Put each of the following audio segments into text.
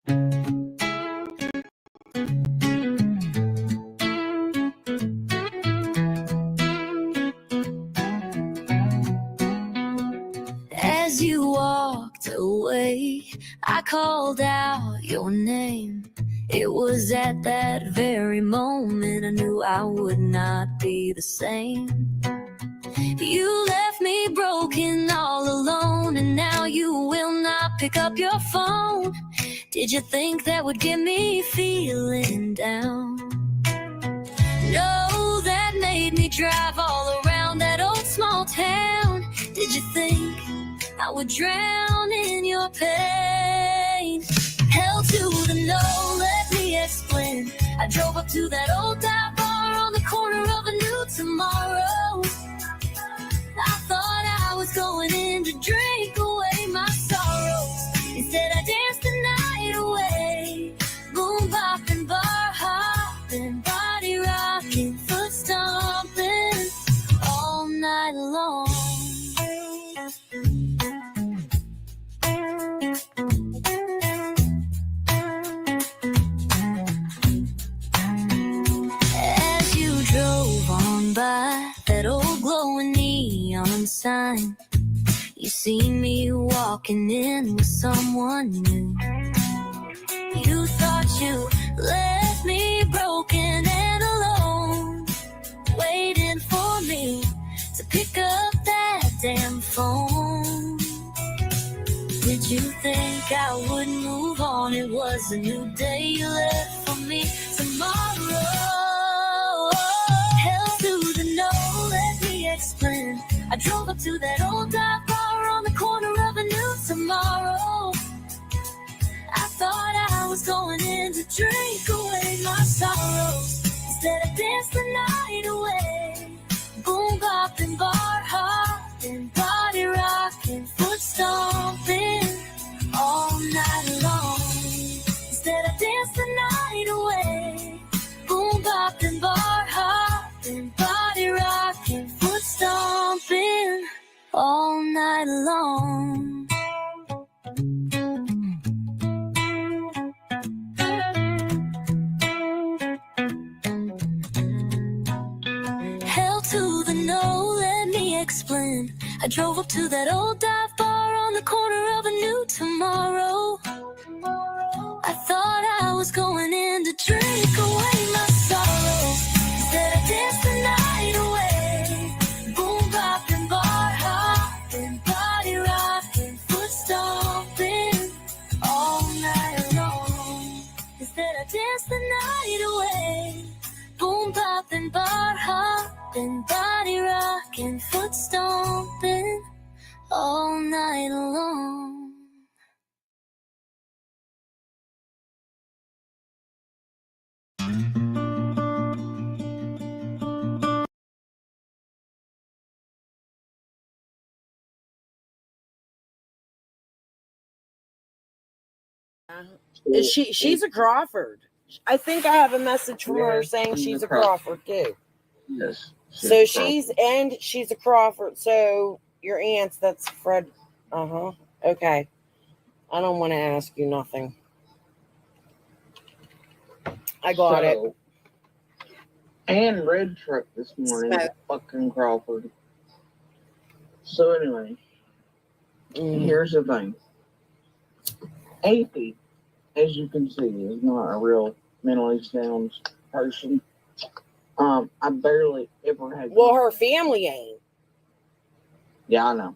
As you walked away, I called out your name. It was at that very moment I knew I would not be the same. You left me broken all alone, and now you will not pick up your phone. Did you think that would get me feeling down? No, that made me drive all around that old small town. Did you think I would drown in your pain? Hell to the no, let me explain. I drove up to that old dive bar on the corner of a new tomorrow. I thought I was going in to drink away my sorrows. Instead I danced the night away. Boom bopping, bar hopping, body rocking, foot stomping all night long. As you drove on by that old glowing neon sign, you see me walking in with someone new. You thought you left me broken and alone, waiting for me to pick up that damn phone. Did you think I would move on? It was a new day you left for me tomorrow. Hell to the no, let me explain. I drove up to that old dive bar on the corner of a new tomorrow. I thought I was going in to drink away my sorrows. Instead I danced the night away. Boom bopping, bar hopping, body rocking, foot stomping all night long. Instead I danced the night away. Boom bopping, bar hopping, body rocking, foot stomping all night long. Hell to the no, let me explain. I drove up to that old dive bar on the corner of a new tomorrow. I thought I was going in to drink away my sorrows. Instead I danced the night away. Boom bopping, bar hopping, body rocking, foot stomping all night long. Instead I danced the night away. Boom bopping, bar hopping, body rocking, foot stomping all night long. She's a Crawford. I think I have a message from her saying she's a Crawford too. Yes. So she's a Crawford. So your aunt's, that's Fred. Okay. I don't want to ask you nothing. I got it. And red truck this morning. Fucking Crawford. So anyway, here's the thing. AP, as you can see, is not a real mentally sound person. I barely ever had. Well, her family ain't. Yeah, I know.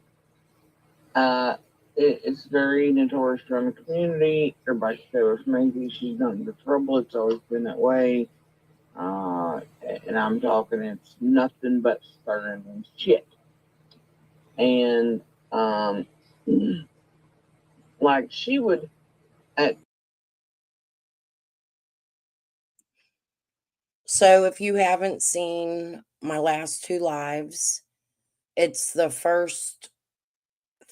It's very notorious around the community. Everybody says maybe she's done the trouble. It's always been that way. And I'm talking, it's nothing but stern and shit. And like she would at. So if you haven't seen my last two lives, it's the first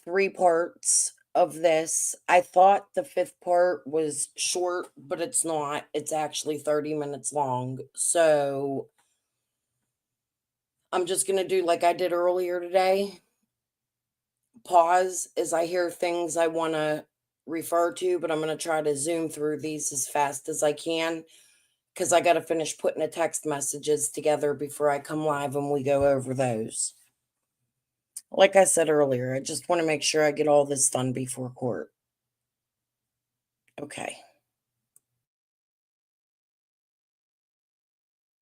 3 parts of this. I thought the 5th part was short, but it's not. It's actually 30 minutes long. So I'm just going to do like I did earlier today. Pause as I hear things I want to refer to, but I'm going to try to zoom through these as fast as I can because I got to finish putting the text messages together before I come live and we go over those. Like I said earlier, I just want to make sure I get all this done before court. Okay.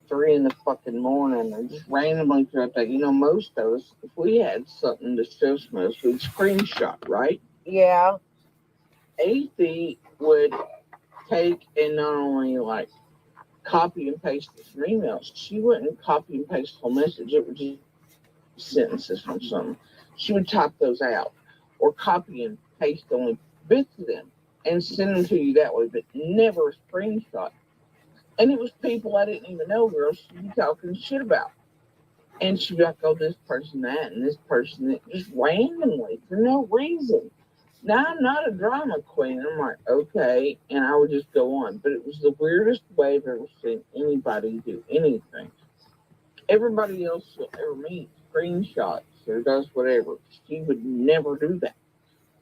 3 in the fucking morning or just randomly throughout that. Most of us, if we had something to show some of us, we'd screenshot, right? Yeah. AC would take and not only like copy and paste some emails, she wouldn't copy and paste the whole message. It would just sentences from something. She would type those out or copy and paste only bits of them and send them to you that way, but never a screenshot. And it was people I didn't even know, girls she'd be talking shit about. And she'd be like, oh, this person that, and this person that, just randomly for no reason. Now, I'm not a drama queen. I'm like, okay. And I would just go on. But it was the weirdest way I've ever seen anybody do anything. Everybody else you'll ever meet screenshots or does whatever. She would never do that.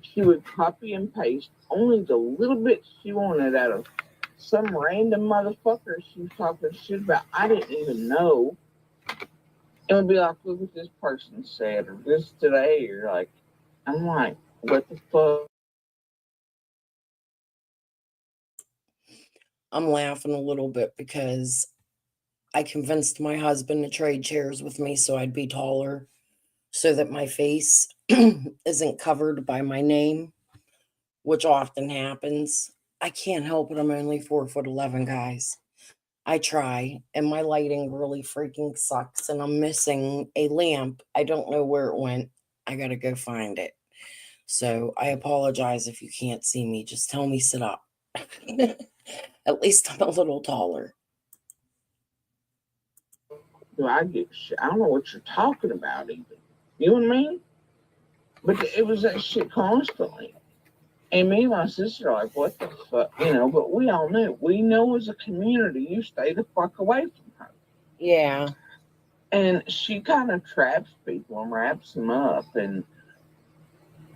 She would copy and paste only the little bits she wanted out of some random motherfucker she was talking shit about. I didn't even know. It would be like, look what this person said, or this today, or like, I'm like, what the fuck? I'm laughing a little bit because I convinced my husband to trade chairs with me so I'd be taller so that my face isn't covered by my name, which often happens. I can't help it. I'm only 4'11", guys. I try, and my lighting really freaking sucks, and I'm missing a lamp. I don't know where it went. I gotta go find it. So I apologize if you can't see me. Just tell me sit up. At least I'm a little taller. Do I get shit? I don't know what you're talking about, even. You know what I mean? But it was that shit constantly. And me and my sister are like, what the fuck? But we all knew. We know as a community, you stay the fuck away from her. Yeah. And she kind of traps people and wraps them up. And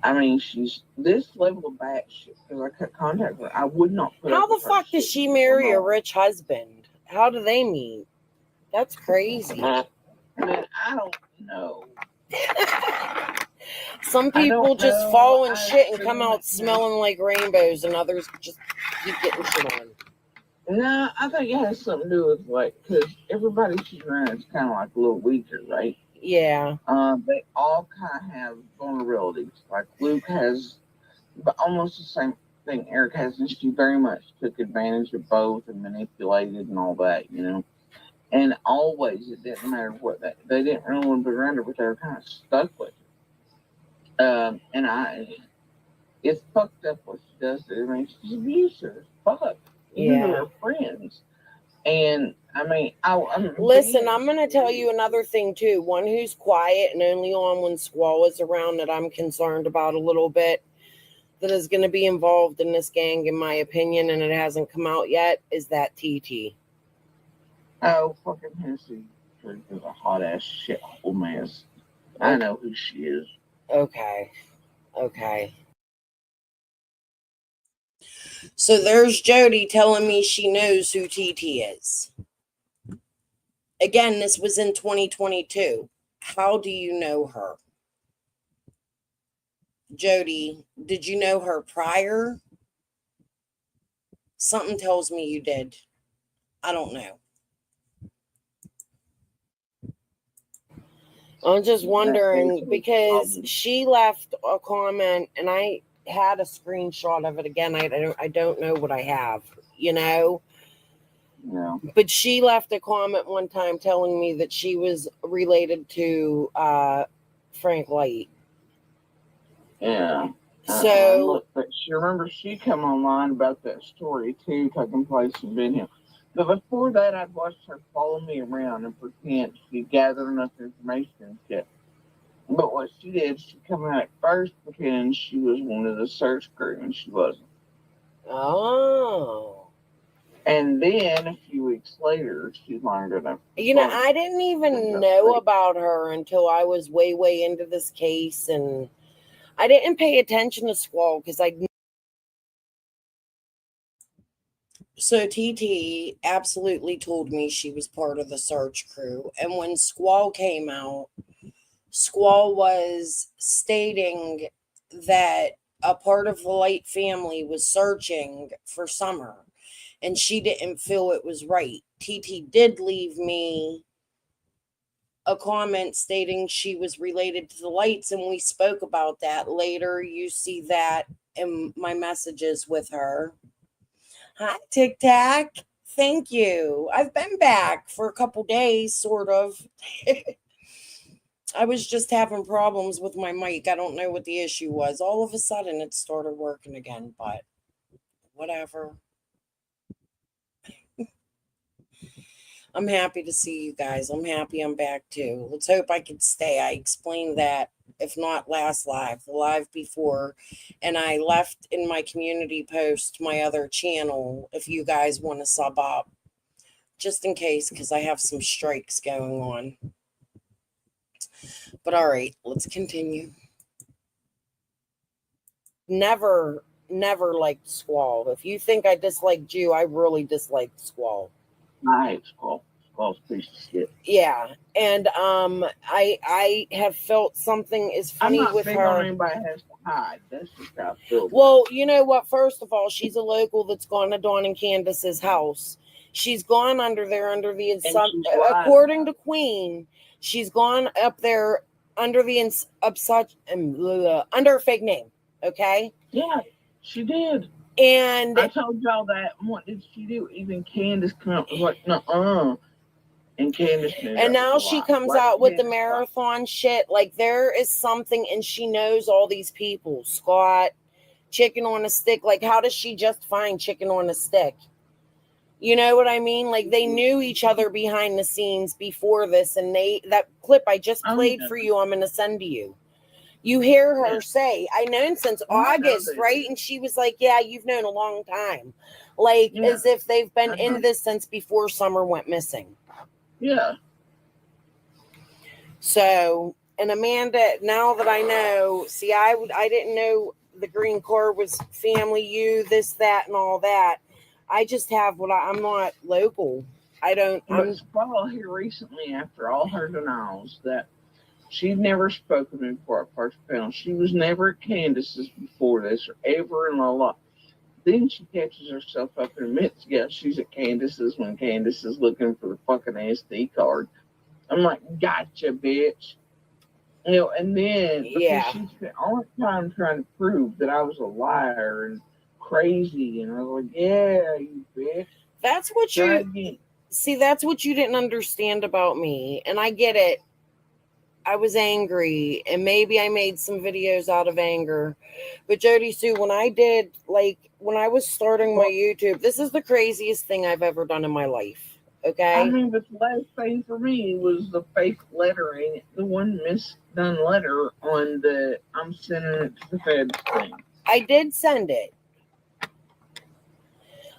I mean, she's this level of bad shit. Because I cut contact with her, I would not put How up the with her fuck does shit she for marry a long. rich husband? How do they meet? That's crazy. Man, I don't know. Some I people don't just know. fall in I shit and come assume out it- smelling like rainbows, and others just keep getting shit on. No, I think it has something to do with because everybody she's around is kind of like a little weaker, right? Yeah. They all kind of have vulnerabilities. Like Luke has, but almost the same thing Eric has, and she very much took advantage of both and manipulated and all that. And always, it didn't matter what they didn't really want to be around her, but they were kind of stuck with her. It's fucked up what she does to her. I mean, she's abusive. Fuck. Even to her friends. And I mean, Listen, I'm going to tell you another thing too. One who's quiet and only on when Squall is around that I'm concerned about a little bit that is going to be involved in this gang, in my opinion, and it hasn't come out yet, is that TT. Oh, fucking Hennessy is a hot ass shithole mess. I know who she is. Okay. So there's Jodi telling me she knows who TT is. Again, this was in 2022. How do you know her? Jodi, did you know her prior? Something tells me you did. I don't know. I'm just wondering because she left a comment and I had a screenshot of it again. I don't know what I have, Yeah. But she left a comment one time telling me that she was related to Frank Light. Yeah. So, but she come online about that story too, taking place in Benham. But before that, I'd watched her follow me around and pretend she gathered enough information and shit. But what she did, she come out at first pretending she was one of the search crew, and she wasn't. oh. And then a few weeks later, she learned enough. I didn't even know about her until I was way into this case, and I didn't pay attention to Squall because I So TT absolutely told me she was part of the search crew. And when Squall came out, Squall was stating that a part of the Light family was searching for Summer, and she didn't feel it was right. TT did leave me a comment stating she was related to the Lights, and we spoke about that later. You see that in my messages with her. Hi, Tic Tac. Thank you. I've been back for a couple days, sort of. I was just having problems with my mic. I don't know what the issue was. All of a sudden, it started working again, but whatever. I'm happy to see you guys. I'm happy I'm back too. Let's hope I can stay. I explained that, if not last live, the live before. And I left in my community post my other channel if you guys want to sub up, just in case, because I have some strikes going on. But all right, let's continue. Never liked Squall. If you think I disliked you, I really disliked Squall. I hate Squall. Squall's a piece of shit. Yeah, and I have felt something is funny I'm not with big her. on anybody has to hide. That's just how I feel. Well, you know what? First of all, she's a local that's gone to Dawn and Candace's house. She's gone under there under the according to Queen. She's gone up there under the under a fake name. Okay. Yeah, she did. And I told y'all that. What did she do? Even Candace was like, no, and Candace knew. And now she comes out with the marathon shit. Like, there is something, and she knows all these people. Scott, Chicken on a Stick. Like, how does she just find Chicken on a Stick? You know what I mean? Like, they knew each other behind the scenes before this, and that clip I just played for you, I'm going to send to you. You hear her say, I known since August, right? And she was like, yeah, you've known a long time. Like, as if they've been in this since before Summer went missing. Yeah. So, and Amanda, now that I know, see, I didn't know the green car was family, you, this, that, and all that. I just have I'm not local. I don't. But Squall here recently, after all her denials, that she'd never spoken before at first panel. She was never at Candace's before this or ever in la. Then she catches herself up and admits, yeah, she's at Candace's when Candace is looking for the fucking SD card. I'm like, gotcha, bitch. You know, and then because she spent all the time trying to prove that I was a liar and crazy, and I was like, yeah, you bitch. That's what see, that's what you didn't understand about me, and I get it. I was angry, and maybe I made some videos out of anger. But Jodisue, when I was starting my YouTube, this is the craziest thing I've ever done in my life. Okay? I mean, but the last thing for me was the fake lettering, the one misdone letter on the I'm sending it to the feds thing. I did send it.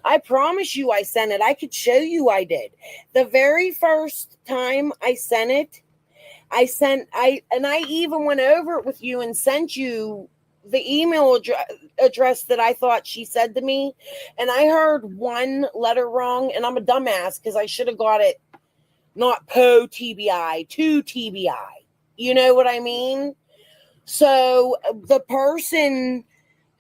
I promise you I sent it. I could show you I did. The very first time I sent it, I even went over it with you and sent you the email address that I thought she said to me. And I heard one letter wrong, and I'm a dumbass because I should have got it not PO TBI, to TBI. You know what I mean? So the person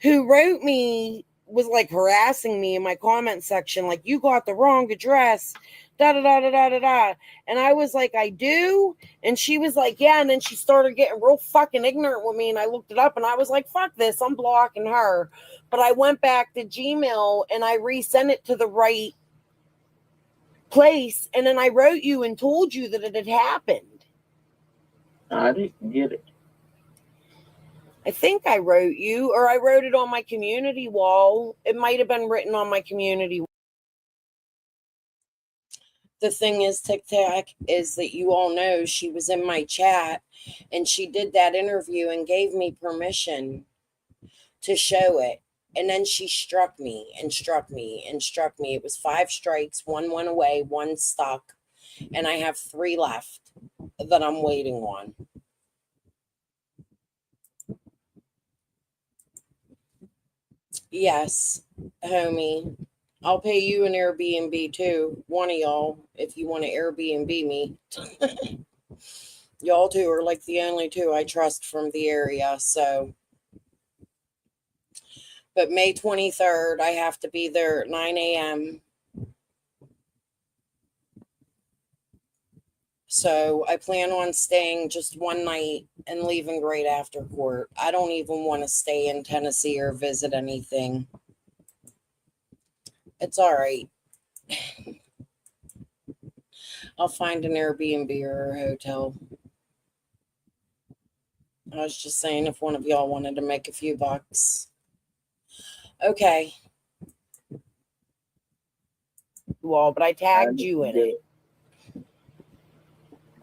who wrote me was like harassing me in my comment section, like, you got the wrong address, da da da da da da da. And I was like, I do. And she was like, yeah. And then she started getting real fucking ignorant with me. And I looked it up and I was like, fuck this, I'm blocking her. But I went back to Gmail and I resent it to the right place. And then I wrote you and told you that it had happened. I didn't get it. I think I wrote you, or I wrote it on my community wall. It might have been written on my community wall. The thing is, Tic Tac, is that you all know she was in my chat and she did that interview and gave me permission to show it. And then she struck me and struck me and struck me. It was 5 strikes. 1 went away, 1 stuck. And I have 3 left that I'm waiting on. Yes, homie. I'll pay you an Airbnb too. One of y'all, if you want to Airbnb me. Y'all two are like the only two I trust from the area. So, but May 23rd, I have to be there at 9 a.m. So I plan on staying just one night and leaving right after court. I don't even want to stay in Tennessee or visit anything. It's all right. I'll find an Airbnb or a hotel. I was just saying if one of y'all wanted to make a few bucks. Okay. Well, but I tagged you in it.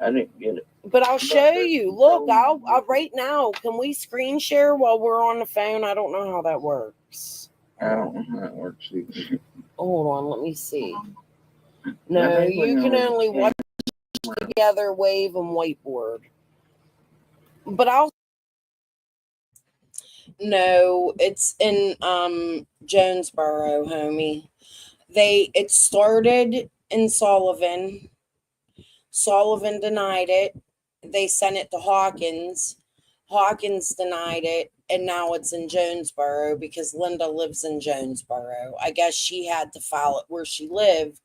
I didn't get it. But I'll show you. Look, I'll right now. Can we screen share while we're on the phone? I don't know how that works. I don't know how that works either. Hold on, let me see. No, you can only watch together, wave, and whiteboard. But I'll. No, it's in Jonesboro, homie. It started in Sullivan. Sullivan denied it. They sent it to Hawkins. Hawkins denied it, and now it's in Jonesboro because Linda lives in Jonesboro. I guess she had to file it where she lived.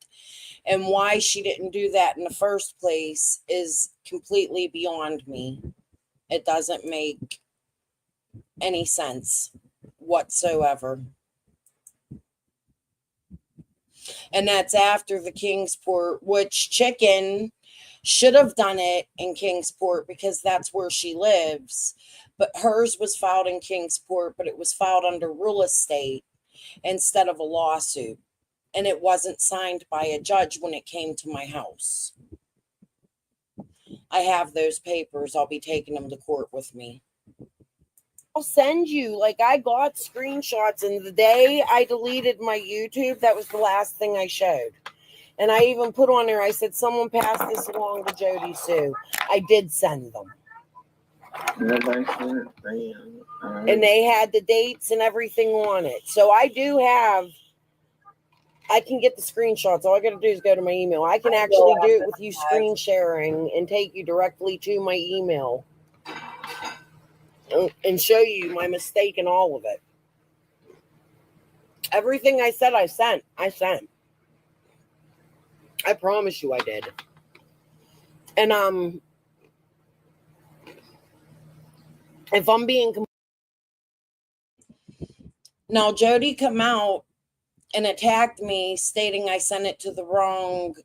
And why she didn't do that in the first place is completely beyond me. It doesn't make any sense whatsoever. And that's after the Kingsport, which Chicken should have done it in Kingsport because that's where she lives. But hers was filed in Kingsport, but it was filed under real estate instead of a lawsuit. And it wasn't signed by a judge when it came to my house. I have those papers. I'll be taking them to court with me. I'll send you, like, I got screenshots, and the day I deleted my YouTube, that was the last thing I showed. And I even put on there, I said, someone pass this along to Jodisue. I did send them. And they had the dates and everything on it. So I do have, I can get the screenshots. All I got to do is go to my email. I can actually do it with you screen sharing and take you directly to my email and show you my mistake and all of it. Everything I said I sent. I promise you I did. And if I'm being now, Jodi come out and attacked me stating I sent it to the wrong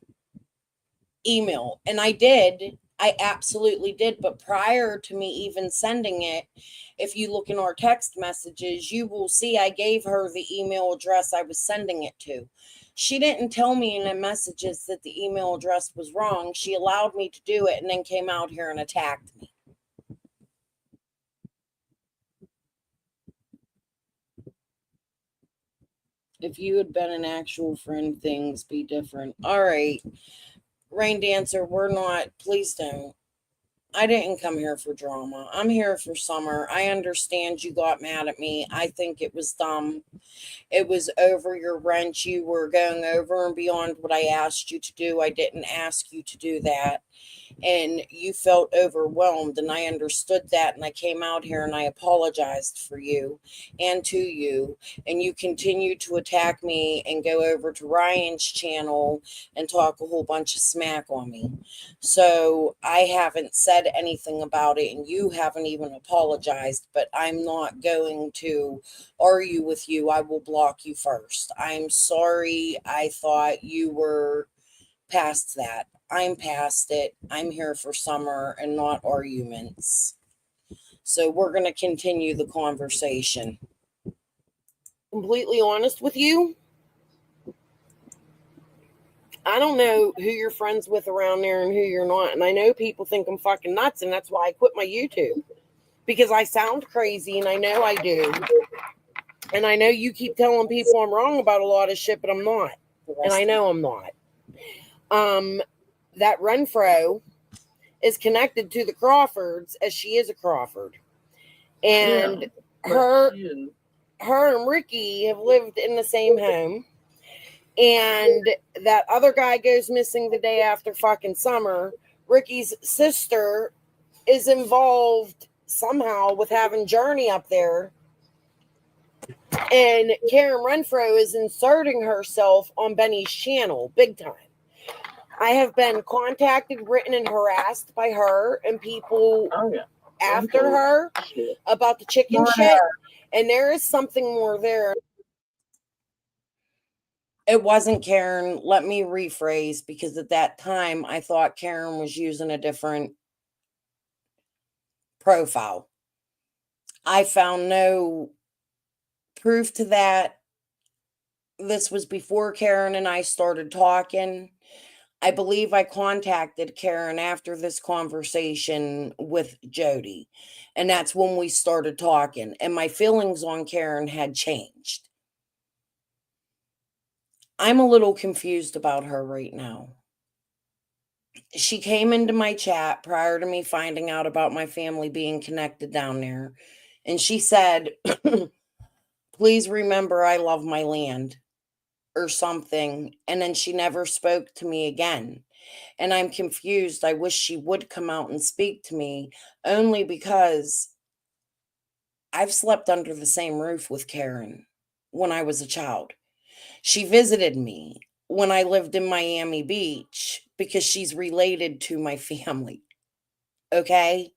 email. And I did. I absolutely did. But prior to me even sending it, if you look in our text messages, you will see I gave her the email address I was sending it to. She didn't tell me in the messages that the email address was wrong. She allowed me to do it and then came out here and attacked me. If you had been an actual friend, things be different. All right. Rain Dancer, we're not. Please don't. I didn't come here for drama. I'm here for summer. I understand you got mad at me. I think it was dumb. It was over your rent. You were going over and beyond what I asked you to do. I didn't ask you to do that. And you felt overwhelmed, and I understood that, and I came out here and I apologized for you and to you, and you continued to attack me and go over to Ryan's channel and talk a whole bunch of smack on me. So I haven't said anything about it, and you haven't even apologized, but I'm not going to argue with you. I will block you first. I'm sorry. I thought you were past that. I'm past it. I'm here for summer and not arguments. So we're going to continue the conversation. Completely honest with you, I don't know who you're friends with around there and who you're not. And I know people think I'm fucking nuts, and that's why I quit my YouTube. Because I sound crazy, and I know I do. And I know you keep telling people I'm wrong about a lot of shit, but I'm not. And I know I'm not. That Renfro is connected to the Crawfords as she is a Crawford. And her and Ricky have lived in the same home. and that other guy goes missing the day after fucking summer. Ricky's sister is involved somehow with having Journey up there. And Karen Renfro is inserting herself on Benny's channel big time. I have been contacted, written, and harassed by her and people after her about the chicken shit. And there is something more there. It wasn't Karen. Let me rephrase, because at that time I thought Karen was using a different profile. I found no proof to that. This was before Karen and I started talking. I believe I contacted Karen after this conversation with Jodi, and that's when we started talking, and my feelings on Karen had changed. I'm a little confused about her right now. She came into my chat prior to me finding out about my family being connected down there, and she said, please remember I love my land, or something, and then she never spoke to me again. And I'm confused. I wish she would come out and speak to me, only because I've slept under the same roof with Karen when I was a child. She visited me when I lived in Miami Beach because she's related to my family. Okay?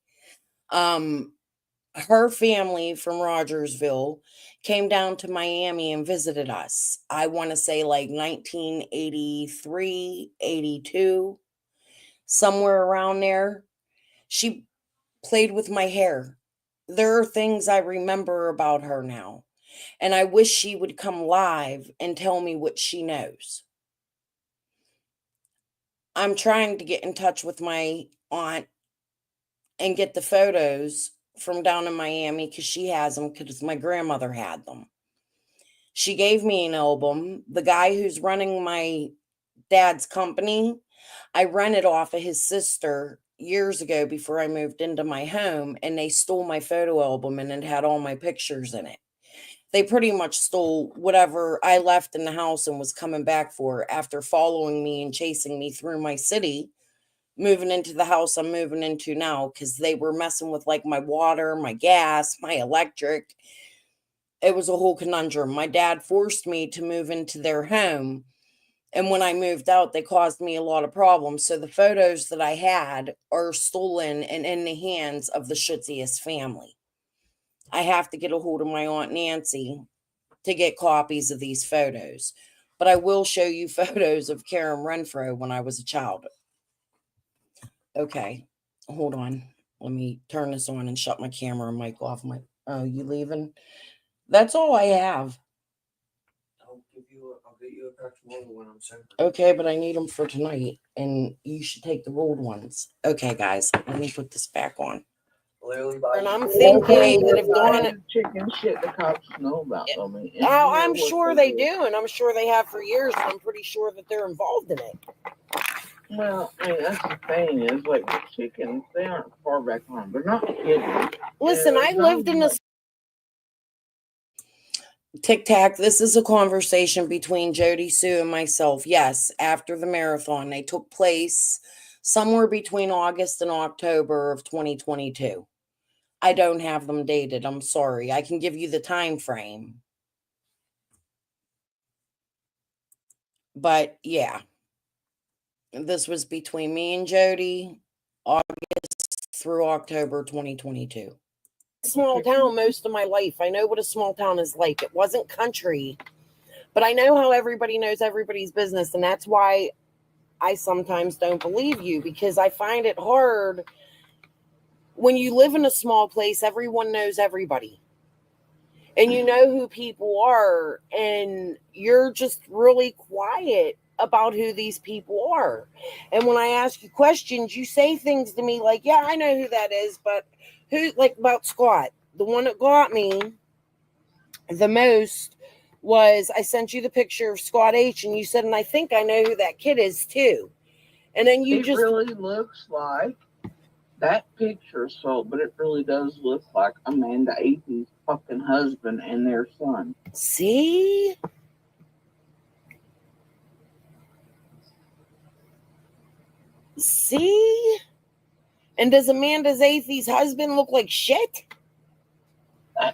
Her family from Rogersville came down to Miami and visited us. I want to say like 1983, 82, somewhere around there. She played with my hair. There are things I remember about her now, and I wish she would come live and tell me what she knows. I'm trying to get in touch with my aunt and get the photos from down in Miami because she has them, because my grandmother had them. She gave me an album. The guy who's running my dad's company, I rented off of his sister years ago before I moved into my home, and they stole my photo album, and it had all my pictures in it. They pretty much stole whatever I left in the house and was coming back for after following me and chasing me through my city, moving into the house I'm moving into now, because they were messing with like my water, my gas, my electric. It was a whole conundrum. My dad forced me to move into their home, and when I moved out, they caused me a lot of problems. So the photos that I had are stolen and in the hands of the schutziest family. I have to get a hold of my Aunt Nancy to get copies of these photos. But I will show you photos of Karen Renfro when I was a child. Okay, hold on. Let me turn this on and shut my camera and mic off. Oh, you leaving? That's all I have. I'll get you a pack tomorrow when I'm sober. Okay, but I need them for tonight, and you should take the rolled ones. Okay, guys, let me put this back on. And I'm thinking that if Donna, chicken shit the cops know about, oh, I'm sure they do, and I'm sure they have for years, and I'm pretty sure that they're involved in it. Well, I mean, that's the thing is, like, the chickens, they aren't far back home. They're not hidden. Listen, I lived in a Tic Tac. This is a conversation between Jodisue and myself. Yes, after the marathon, they took place somewhere between August and October of 2022. I don't have them dated. I'm sorry. I can give you the time frame. But yeah, this was between me and Jodi, August through October 2022. Small town most of my life. I know what a small town is like. It wasn't country, but I know how everybody knows everybody's business, and that's why I sometimes don't believe you, because I find it hard when you live in a small place. Everyone knows everybody, and you know who people are, and you're just really quiet about who these people are. And when I ask you questions, you say things to me like, yeah, I know who that is, but who, like about Scott, the one that got me the most was, I sent you the picture of Scott H, and you said, and I think I know who that kid is too. And then you it really looks like that picture, but it really does look like Amanda Athey's fucking husband and their son. See? See? And does Amanda Zaythie's husband look like shit?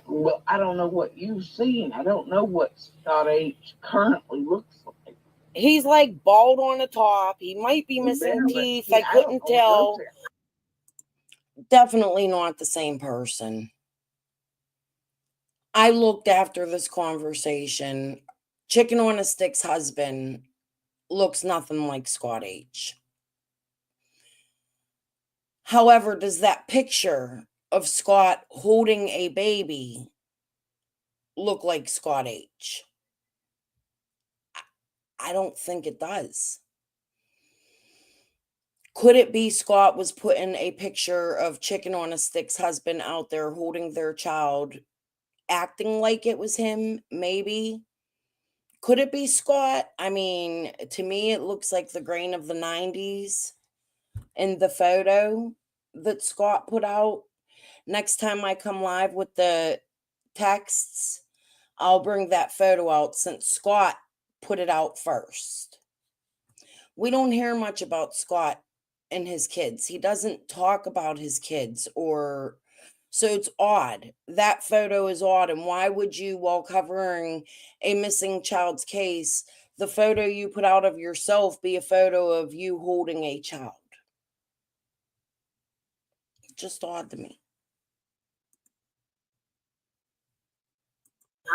Well, I don't know what you've seen. I don't know what Scott H currently looks like. He's like bald on the top. He might be missing teeth. I couldn't tell. Definitely not the same person. I looked after this conversation. Chicken on a Stick's husband looks nothing like Scott H. However, does that picture of Scott holding a baby look like Scott H? I don't think it does. Could it be Scott was putting a picture of Chicken on a Stick's husband out there holding their child, acting like it was him? Maybe. Could it be Scott? I mean, to me, it looks like the grain of the 90s in the photo that Scott put out. Next time I come live with the texts, I'll bring that photo out since Scott put it out first. We don't hear much about Scott and his kids. He doesn't talk about his kids, or so it's odd. That photo is odd. And why would you, while covering a missing child's case, the photo you put out of yourself be a photo of you holding a child? Just odd to me.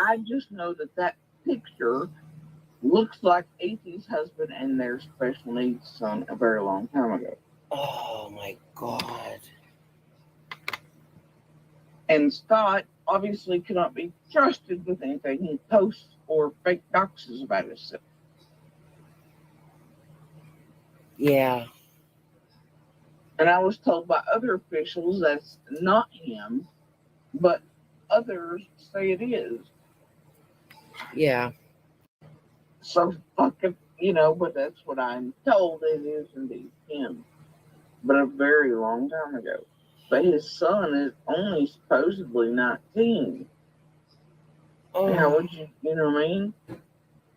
I just know that picture looks like A.T.'s husband and their special needs son a very long time ago. Oh my God. And Scott obviously cannot be trusted with anything he posts or fake doxes about himself. Yeah. And I was told by other officials that's not him, but others say it is. Yeah. So fucking, but that's what I'm told it is indeed him. But a very long time ago. But his son is only supposedly 19. Oh. How would you know what I mean?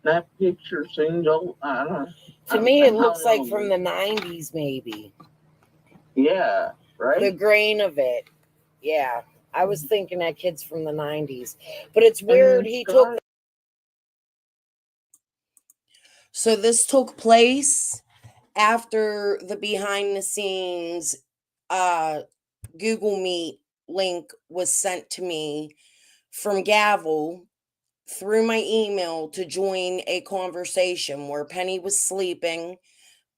That picture seems old. I don't know. To me, it looks like from the 90s, maybe. Yeah, right? The grain of it. Yeah. I was thinking that kid's from the 90s. But it's weird. He took. So this took place after the behind the scenes Google Meet link was sent to me from Gavel through my email to join a conversation where Penny was sleeping,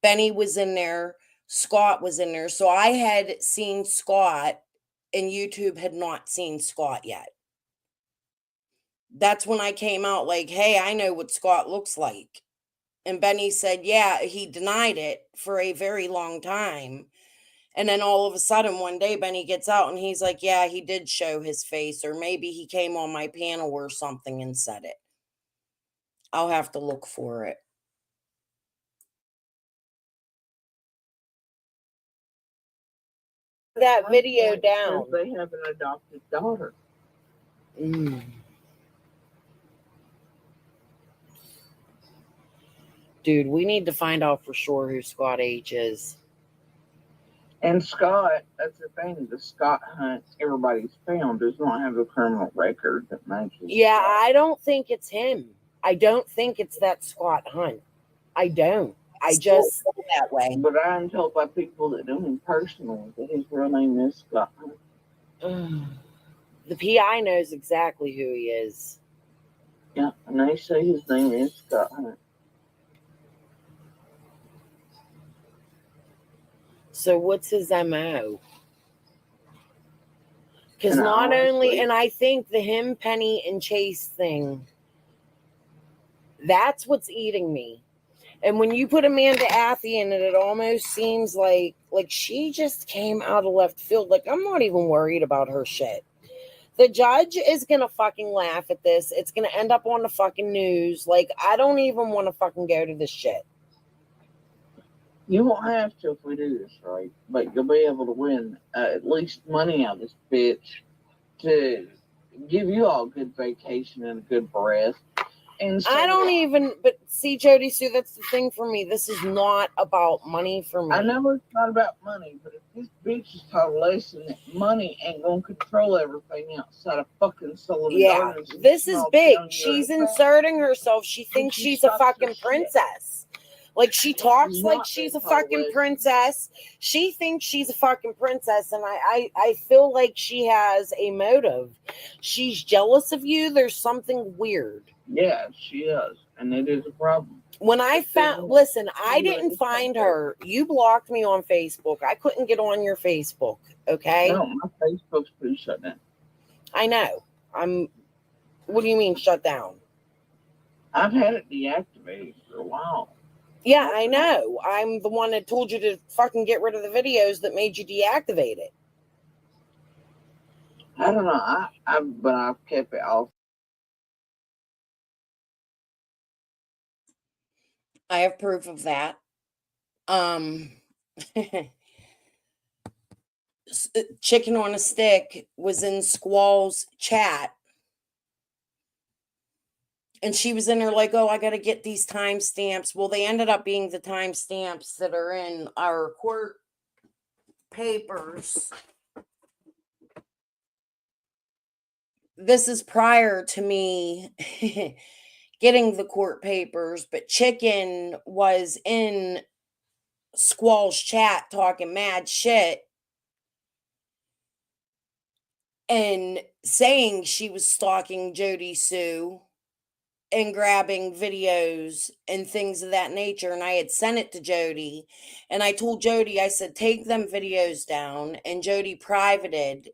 Benny was in there, Scott was in there. So I had seen Scott and YouTube had not seen Scott yet. That's when I came out like, hey, I know what Scott looks like. And Benny said, yeah, he denied it for a very long time. And then all of a sudden, one day, Benny gets out and he's like, yeah, he did show his face, or maybe he came on my panel or something and said it. I'll have to look for it. That video down. They have an adopted daughter. Dude, we need to find out for sure who Scott H is. And Scott, that's the thing, the Scott Hunt everybody's found does not have a criminal record that matches. Yeah, Scott. I don't think it's him. I don't think it's that Scott Hunt. I don't. I just feel that way. But I'm told by people that know him personally that his real name is Scott Hunt. The PI knows exactly who he is. Yeah, and they say his name is Scott Hunt. So what's his MO? Because not only, and I think the him, Penny, and Chase thing, that's what's eating me. And when you put Amanda Athey in it, it almost seems like she just came out of left field. Like, I'm not even worried about her shit. The judge is going to fucking laugh at this. It's going to end up on the fucking news. Like, I don't even want to fucking go to this shit. You won't have to if we do this right, but you'll be able to win at least money out of this bitch to give you all a good vacation and a good breath. And so I don't even, but see, Jodisue, that's the thing for me. This is not about money for me. I know it's not about money, but if this bitch is taught a lesson that money ain't gonna control everything outside of fucking Sullivan Gardens. This is big. She's inserting herself. She thinks she's a fucking princess. Like, she talks like she's a fucking princess. She thinks she's a fucking princess, and I feel like she has a motive. She's jealous of you. There's something weird. Yeah, she does, and it is a problem. When I found, listen, I didn't find her. You blocked me on Facebook. I couldn't get on your Facebook, okay? No, my Facebook's been shut down. I know. What do you mean shut down? I've had it deactivated for a while. Yeah, I know. I'm the one that told you to fucking get rid of the videos that made you deactivate it. I don't know. But I've kept it off. I have proof of that. Chicken on a Stick was in Squall's chat. And she was in there like, oh, I got to get these timestamps. Well, they ended up being the timestamps that are in our court papers. This is prior to me getting the court papers, but Chicken was in Squall's chat talking mad shit and saying she was stalking Jodisue and grabbing videos and things of that nature. And I had sent it to Jodi, and I told Jodi, I said, take them videos down. And Jodi privated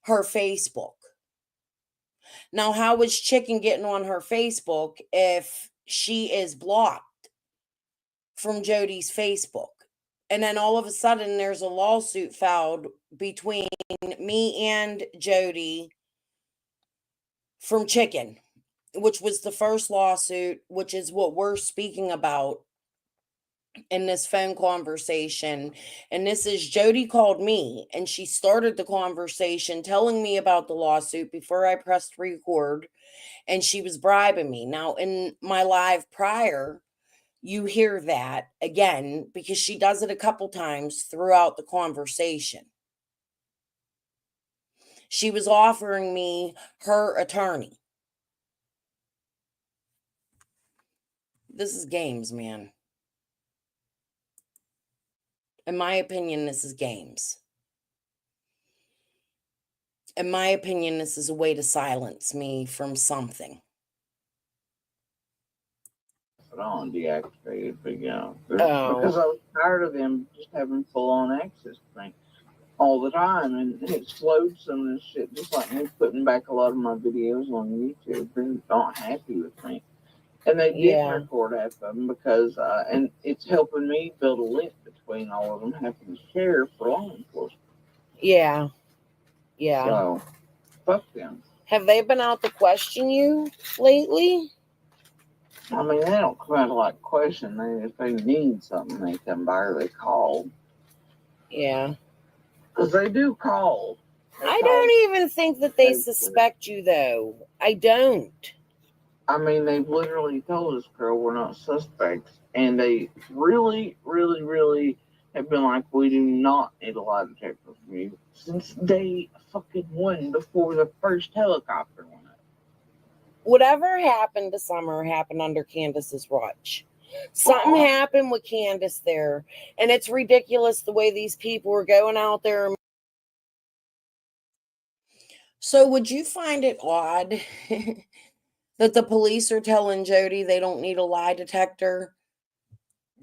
her Facebook. Now, how is Chicken getting on her Facebook if she is blocked from Jodi's Facebook? And then all of a sudden there's a lawsuit filed between me and Jodi from Chicken, which was the first lawsuit, which is what we're speaking about in this phone conversation. And this is Jodi called me and she started the conversation telling me about the lawsuit before I pressed record, and she was bribing me. Now, in my live prior, you hear that again because she does it a couple times throughout the conversation. She was offering me her attorney. This is games, man. In my opinion, this is games. In my opinion, this is a way to silence me from something. On deactivated, but because I was tired of them just having full-on access to me all the time, and it slowed some of this shit, just like me putting back a lot of my videos on YouTube. They're not happy with me, and they didn't record half of them because and it's helping me build a link between all of them having to share for law enforcement. Yeah. So fuck them. Have they been out to question you lately? I mean, they don't come out like question. If they need something, they come by or they call. Yeah. Because they do call. I don't even think that they suspect you, though. I don't. I mean, they've literally told us, girl, we're not suspects. And they really, really, really have been like, we do not need a lie detector from you. Since day fucking one, before the first helicopter went up. Whatever happened to Summer happened under Candace's watch. Something happened with Candace there. And it's ridiculous the way these people are going out there. So would you find it odd that the police are telling Jodi they don't need a lie detector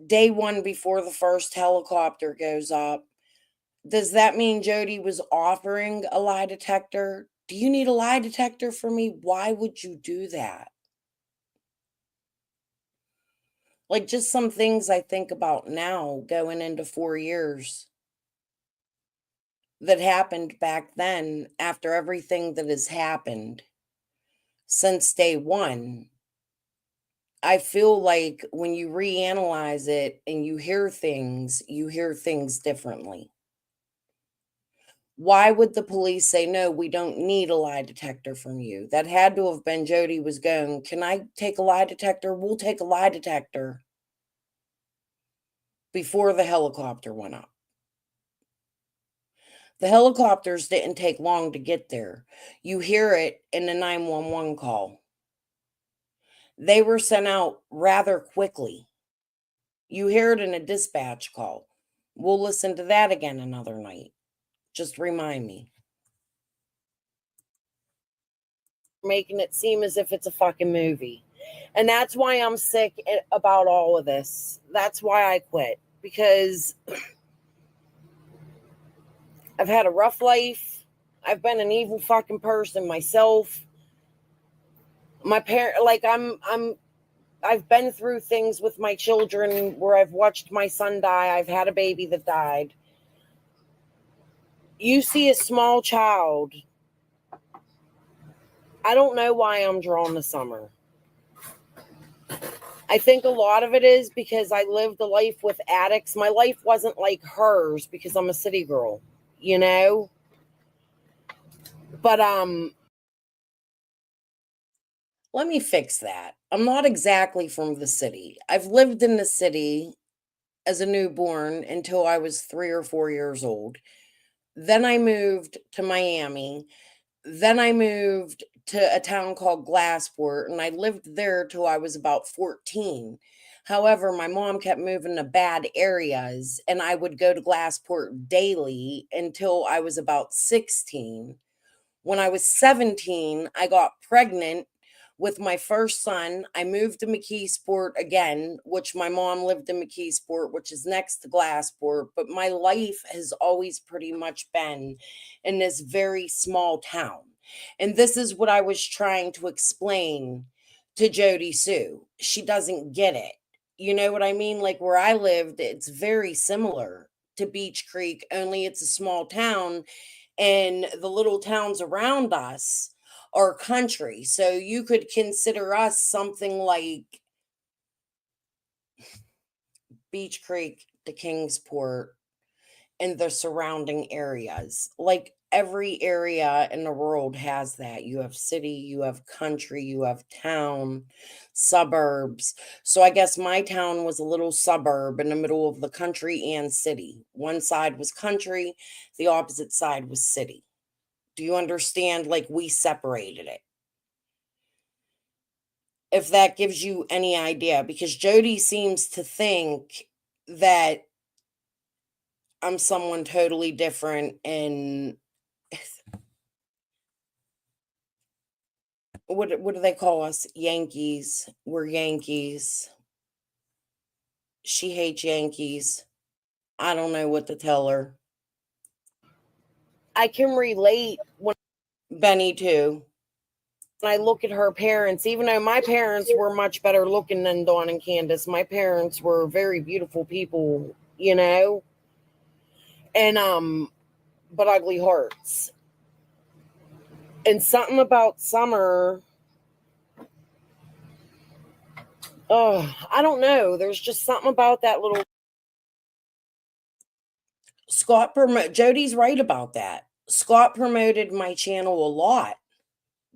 day one before the first helicopter goes up? Does that mean Jodi was offering a lie detector? Do you need a lie detector for me? Why would you do that? Like, just some things I think about now going into 4 years that happened back then after everything that has happened since day one. I feel like when you reanalyze it and you hear things differently. Why would the police say, no, we don't need a lie detector from you? That had to have been Jodi was going, can I take a lie detector? We'll take a lie detector before the helicopter went up. The helicopters didn't take long to get there. You hear it in the 911 call. They were sent out rather quickly. You hear it in a dispatch call. We'll listen to that again another night. Just remind me. Making it seem as if it's a fucking movie. And that's why I'm sick about all of this. That's why I quit. Because I've had a rough life. I've been an evil fucking person myself. My parent, like I've been through things with my children where I've watched my son die. I've had a baby that died. You see a small child. I don't know why I'm drawn to Summer. I think a lot of it is because I lived a life with addicts. My life wasn't like hers because I'm a city girl, you know? But let me fix that. I'm not exactly from the city. I've lived in the city as a newborn until I was 3 or 4 years old. Then I moved to Miami. Then I moved to a town called Glassport, and I lived there till I was about 14. However, my mom kept moving to bad areas, and I would go to Glassport daily until I was about 16. When I was 17, I got pregnant with my first son. I moved to McKeesport again, which my mom lived in McKeesport, which is next to Glassport. But my life has always pretty much been in this very small town. And this is what I was trying to explain to Jodisue. She doesn't get it. You know what I mean? Like where I lived, it's very similar to Beach Creek, only it's a small town, and the little towns around us are country. So you could consider us something like Beach Creek to Kingsport and the surrounding areas. Like every area in the world has that. You have city, you have country, you have town, suburbs. So I guess my town was a little suburb in the middle of the country and city. One side was country, the opposite side was city. Do you understand? Like we separated it. If that gives you any idea, because Jodi seems to think that I'm someone totally different, and what do they call us? Yankees. We're Yankees. She hates Yankees. I don't know what to tell her. I can relate when Benny too. When I look at her parents, even though my parents were much better looking than Dawn and Candace, my parents were very beautiful people, you know? And but ugly hearts. And something about Summer, oh, I don't know. There's just something about that little Jodi's right about that. Scott promoted my channel a lot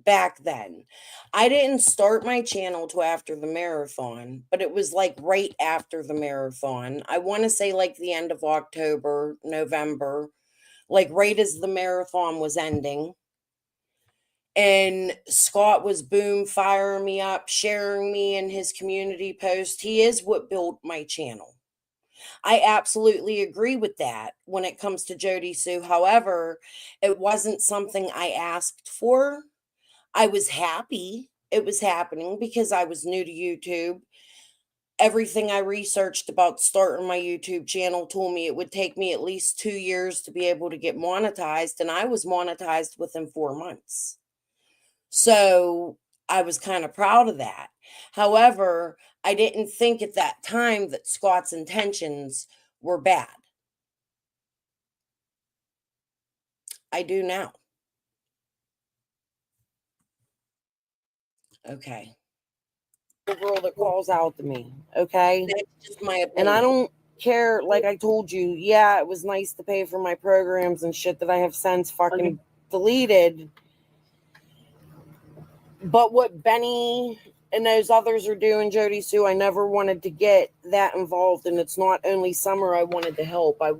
back then. I didn't start my channel till after the marathon, but it was like right after the marathon. I want to say like the end of October, November, like right as the marathon was ending. And Scott was boom firing me up, sharing me in his community post. He is what built my channel. I absolutely agree with that when it comes to Jodisue. However, it wasn't something I asked for. I was happy it was happening because I was new to YouTube. Everything I researched about starting my YouTube channel told me it would take me at least 2 years to be able to get monetized, and I was monetized within 4 months. So I was kind of proud of that. However, I didn't think at that time that Scott's intentions were bad. I do now. Okay. The girl that calls out to me, okay? That's just my opinion. And I don't care, like I told you, yeah, it was nice to pay for my programs and shit that I have since fucking deleted. But what Benny and those others are doing, Jodisue, I never wanted to get that involved. And it's not only Summer I wanted to help. I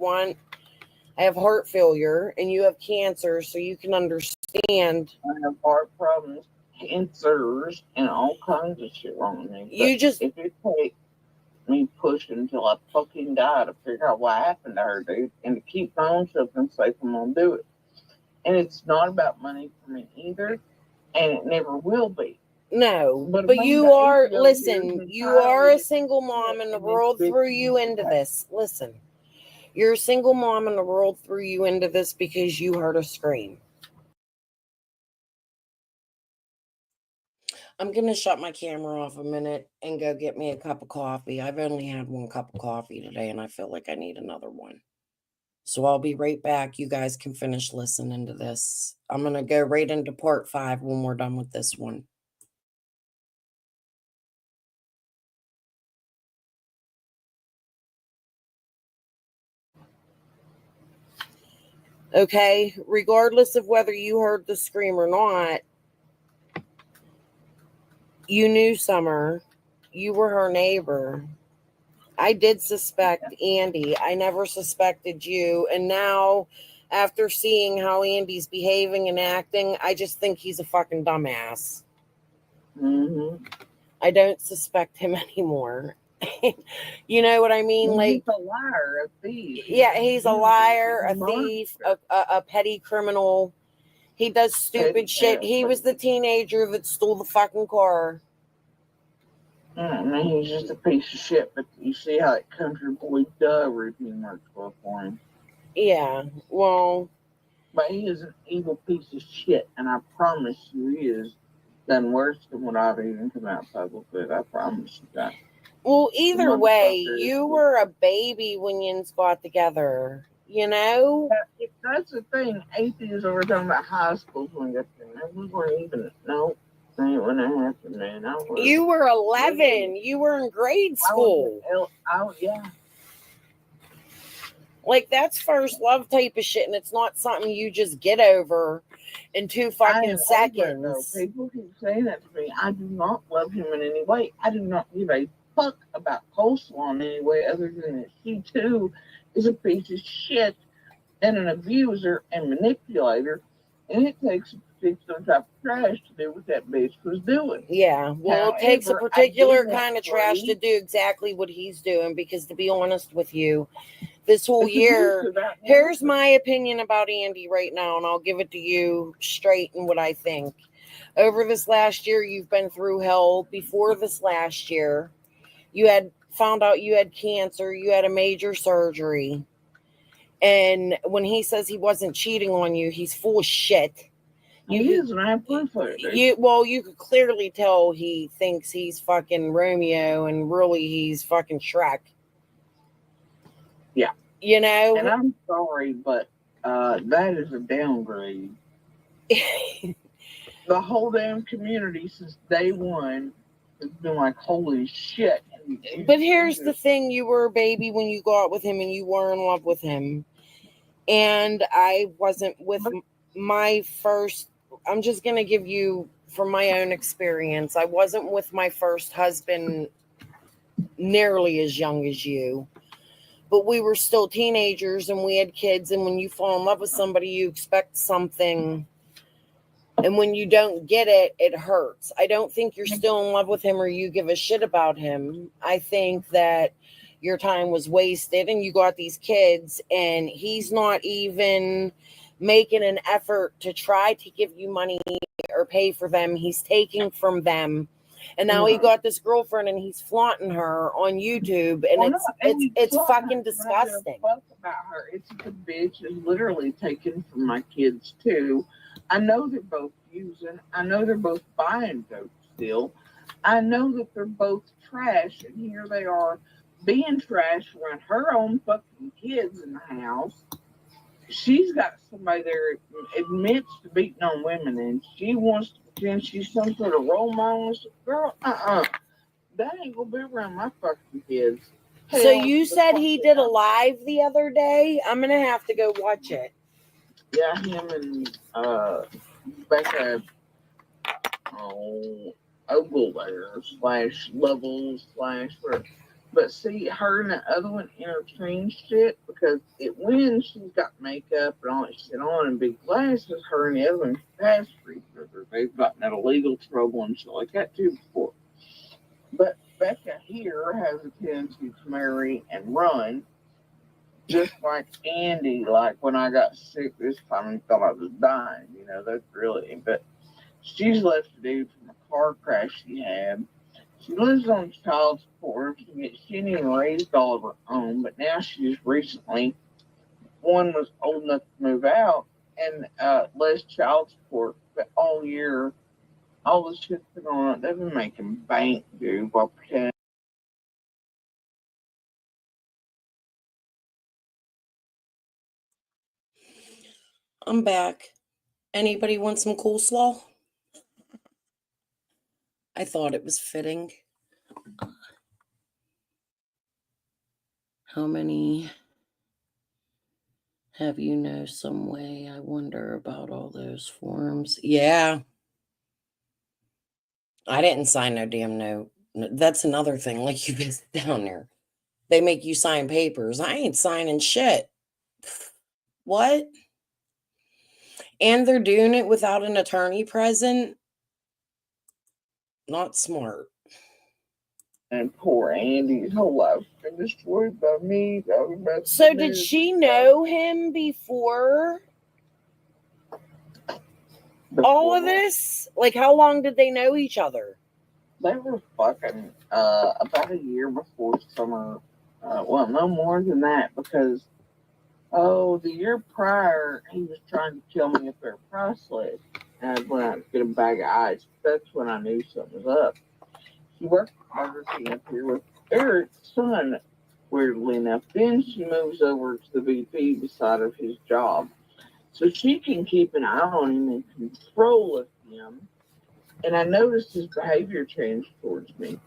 have heart failure and you have cancer, so you can understand. I have heart problems, cancers, and all kinds of shit wrong with me. You just, if it takes me pushing until I fucking die to figure out what happened to her, dude, and to keep my own something safe, I'm gonna do it. And it's not about money for me either, and it never will be. no, but you are, listen, you are a single mom and the world threw you into this. Listen, you're a single mom and the world threw you into this because you heard a scream. I'm going to shut my camera off a minute and go get me a cup of coffee. I've only had one cup of coffee today and I feel like I need another one. So I'll be right back. You guys can finish listening to this. I'm going to go right into part 5 when we're done with this one. Okay, regardless of whether you heard the scream or not, you knew Summer. You were her neighbor. I did suspect Andy. I never suspected you. And now, after seeing how Andy's behaving and acting, I just think he's a fucking dumbass. Mm-hmm. I don't suspect him anymore. You know what I mean? He's like a liar, a thief. Yeah, he's a liar, a thief, a petty criminal. He does stupid shit. He was the teenager that stole the fucking car. He's just a piece of shit, but you see how that country boy Doug routine works well for him. Yeah, well. But he is an evil piece of shit, and I promise you he is done worse than what I've even come out publicly. I promise you that. Well, either way, you were a baby when yins got together, you know? If that's the thing, atheists are talking about high schools when we got there. We weren't even, no, that ain't when that happened, man. You were 11. You were in grade school. Yeah. Like, that's first love type of shit, and it's not something you just get over in 2 fucking seconds. People keep saying that to me. I do not love him in any way. I do not give a fuck about coleslaw in any way other than that he too is a piece of shit and an abuser and manipulator, and it takes a particular type of trash to do what that bitch was doing. Yeah, well, it takes a particular kind of trash to do exactly what he's doing, because to be honest with you, this whole year, here's my opinion about Andy right now, and I'll give it to you straight and what I think. Over this last year, you've been through hell. Before this last year, you had found out you had cancer, you had a major surgery. And when he says he wasn't cheating on you, he's full of shit. He is, and I have proof of it. You could clearly tell he thinks he's fucking Romeo, and really he's fucking Shrek. Yeah. You know? And I'm sorry, but that is a downgrade. The whole damn community since day one has been like, holy shit. But here's the thing, you were a baby when you got with him and you were in love with him. And I wasn't with my first, I'm just going to give you from my own experience, I wasn't with my first husband nearly as young as you. But we were still teenagers and we had kids. And when you fall in love with somebody, you expect something. And when you don't get it, it hurts. I don't think you're still in love with him or you give a shit about him. I think that your time was wasted and you got these kids and he's not even making an effort to try to give you money or pay for them. He's taking from them. And now he got this girlfriend and he's flaunting her on YouTube, and it's fucking disgusting. Fuck about her. It's the bitch is literally taken from my kids too. I know they're both using. I know they're both buying dope still. I know that they're both trash, and here they are being trash around her own fucking kids in the house. She's got somebody there admits to beating on women, and she wants to pretend she's some sort of role model. Girl, that ain't gonna be around my fucking kids. So you said he did a live the other day? I'm going to have to go watch it. Yeah, him and Becca Ogle there, / Levels / whatever. But see, her and the other one interchanged it because when she's got makeup and all that shit on and big glasses, her and the other one passed for each other. They've gotten out of legal trouble and shit like that too before. But Becca here has a tendency to marry and run, just like Andy. Like when I got sick this time and thought I was dying, that's really. But she's left a dude from a car crash she had. She lives on child support. She didn't even raised all of her own, but now she's recently, one was old enough to move out and less child support. But all year, all the shit's been on. They've been making bank, dude, while pretending. I'm back. Anybody want some coleslaw? I thought it was fitting. How many have you know some way? I wonder about all those forms. Yeah. I didn't sign no damn note. That's another thing. Like you visit down there. They make you sign papers. I ain't signing shit. What? And they're doing it without an attorney present? Not smart. And poor Andy's whole life been destroyed by me. So did she know him before all of this? Like, how long did they know each other? They were fucking about a year before summer. Well, no more than that because, the year prior, he was trying to kill me at their price list. And I went out to get a bag of ice. That's when I knew something was up. She worked at Burger King up here with Eric's son, weirdly enough. Then she moves over to the VP beside of his job. So she can keep an eye on him and control of him. And I noticed his behavior change towards me.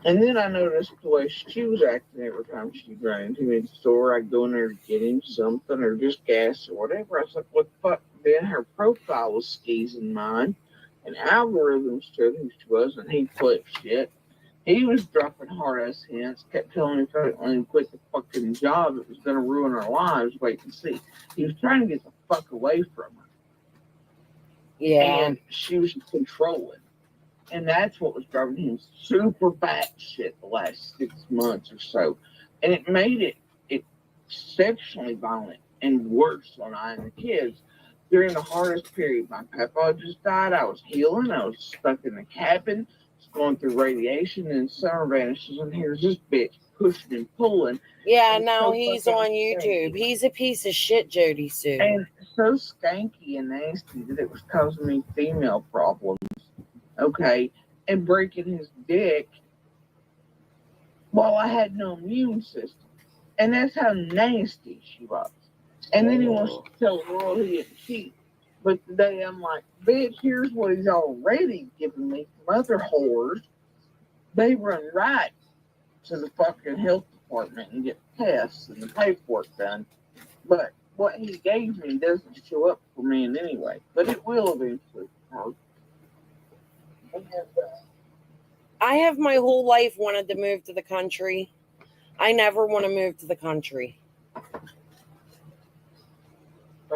And then I noticed the way she was acting every time she ran into me in the store. I'd go in there to get him something or just gas or whatever. I was like, what the fuck? Then her profile was skeezing mine. And algorithms showed who she was, and he put shit. He was dropping hard ass hints, kept telling me if I didn't quit the fucking job, it was going to ruin our lives. Wait and see. He was trying to get the fuck away from her. Yeah. And she was controlling. And that's what was driving him super batshit the last 6 months or so. And it made it exceptionally violent and worse on I and the kids. During the hardest period, my papa just died. I was healing. I was stuck in the cabin, going through radiation, and summer vanishes. And here's this bitch pushing and pulling. Yeah, and now so he's on YouTube. Skanky. He's a piece of shit, Jodisue. And so skanky and nasty that it was causing me female problems. Okay. And breaking his dick while I had no immune system. And that's how nasty she was. And then he wants to tell the world he didn't cheat. But today I'm like, bitch, here's what he's already given me from other whores. They run right to the fucking health department and get tests and the paperwork done. But what he gave me doesn't show up for me in any way. But it will eventually. I have my whole life wanted to move to the country. I never want to move to the country.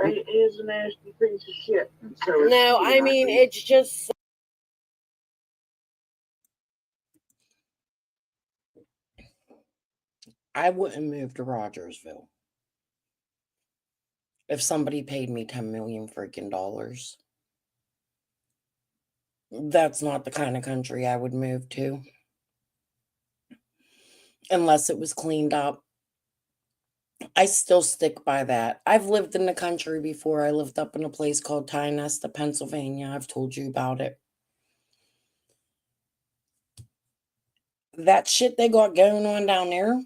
It is a nasty piece of shit. So no, I mean, it's just... I wouldn't move to Rogersville if somebody paid me $10 million freaking dollars. That's not the kind of country I would move to. Unless it was cleaned up. I still stick by that. I've lived in the country before. I lived up in a place called Tynesta, Pennsylvania. I've told you about it. That shit they got going on down there.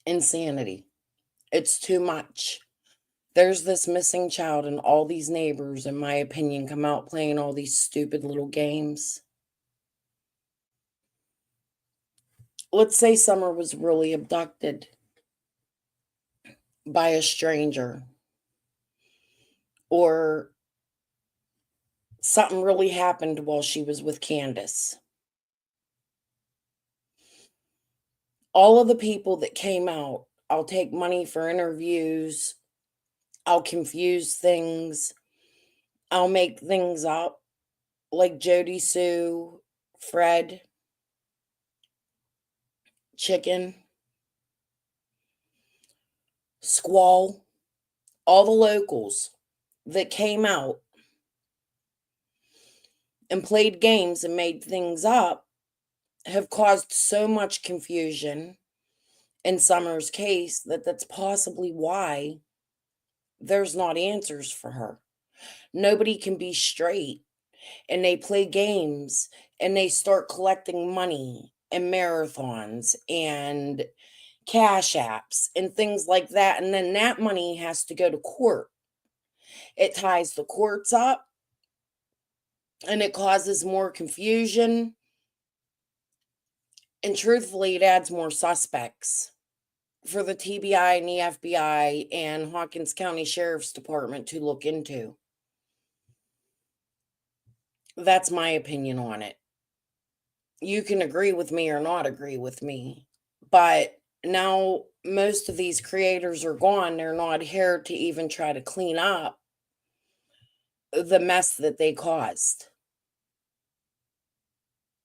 Insanity. It's too much. There's this missing child, and all these neighbors, in my opinion, come out playing all these stupid little games. let's say Summer was really abducted by a stranger, or something really happened while she was with Candace. All of the people that came out, I'll take money for interviews, I'll confuse things, I'll make things up, like Jodisue, Fred, Chicken, Squall, all the locals that came out and played games and made things up have caused so much confusion in Summer's case that's possibly why there's not answers for her. Nobody can be straight, and they play games and they start collecting money and marathons and cash apps and things like that, and then that money has to go to court. It ties the courts up and it causes more confusion, and truthfully it adds more suspects for the TBI and the FBI and Hawkins County Sheriff's Department to look into. That's my opinion on it. You can agree with me or not agree with me, but now most of these creators are gone. They're not here to even try to clean up the mess that they caused.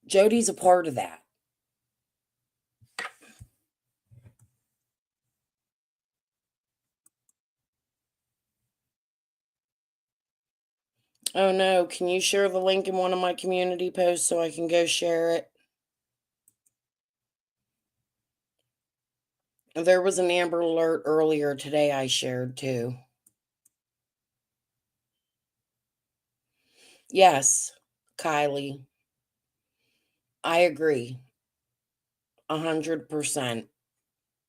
Jodi's a part of that. Oh no, can you share the link in one of my community posts so I can go share it? There was an Amber Alert earlier today I shared too. Yes, Kylie. I agree. 100%.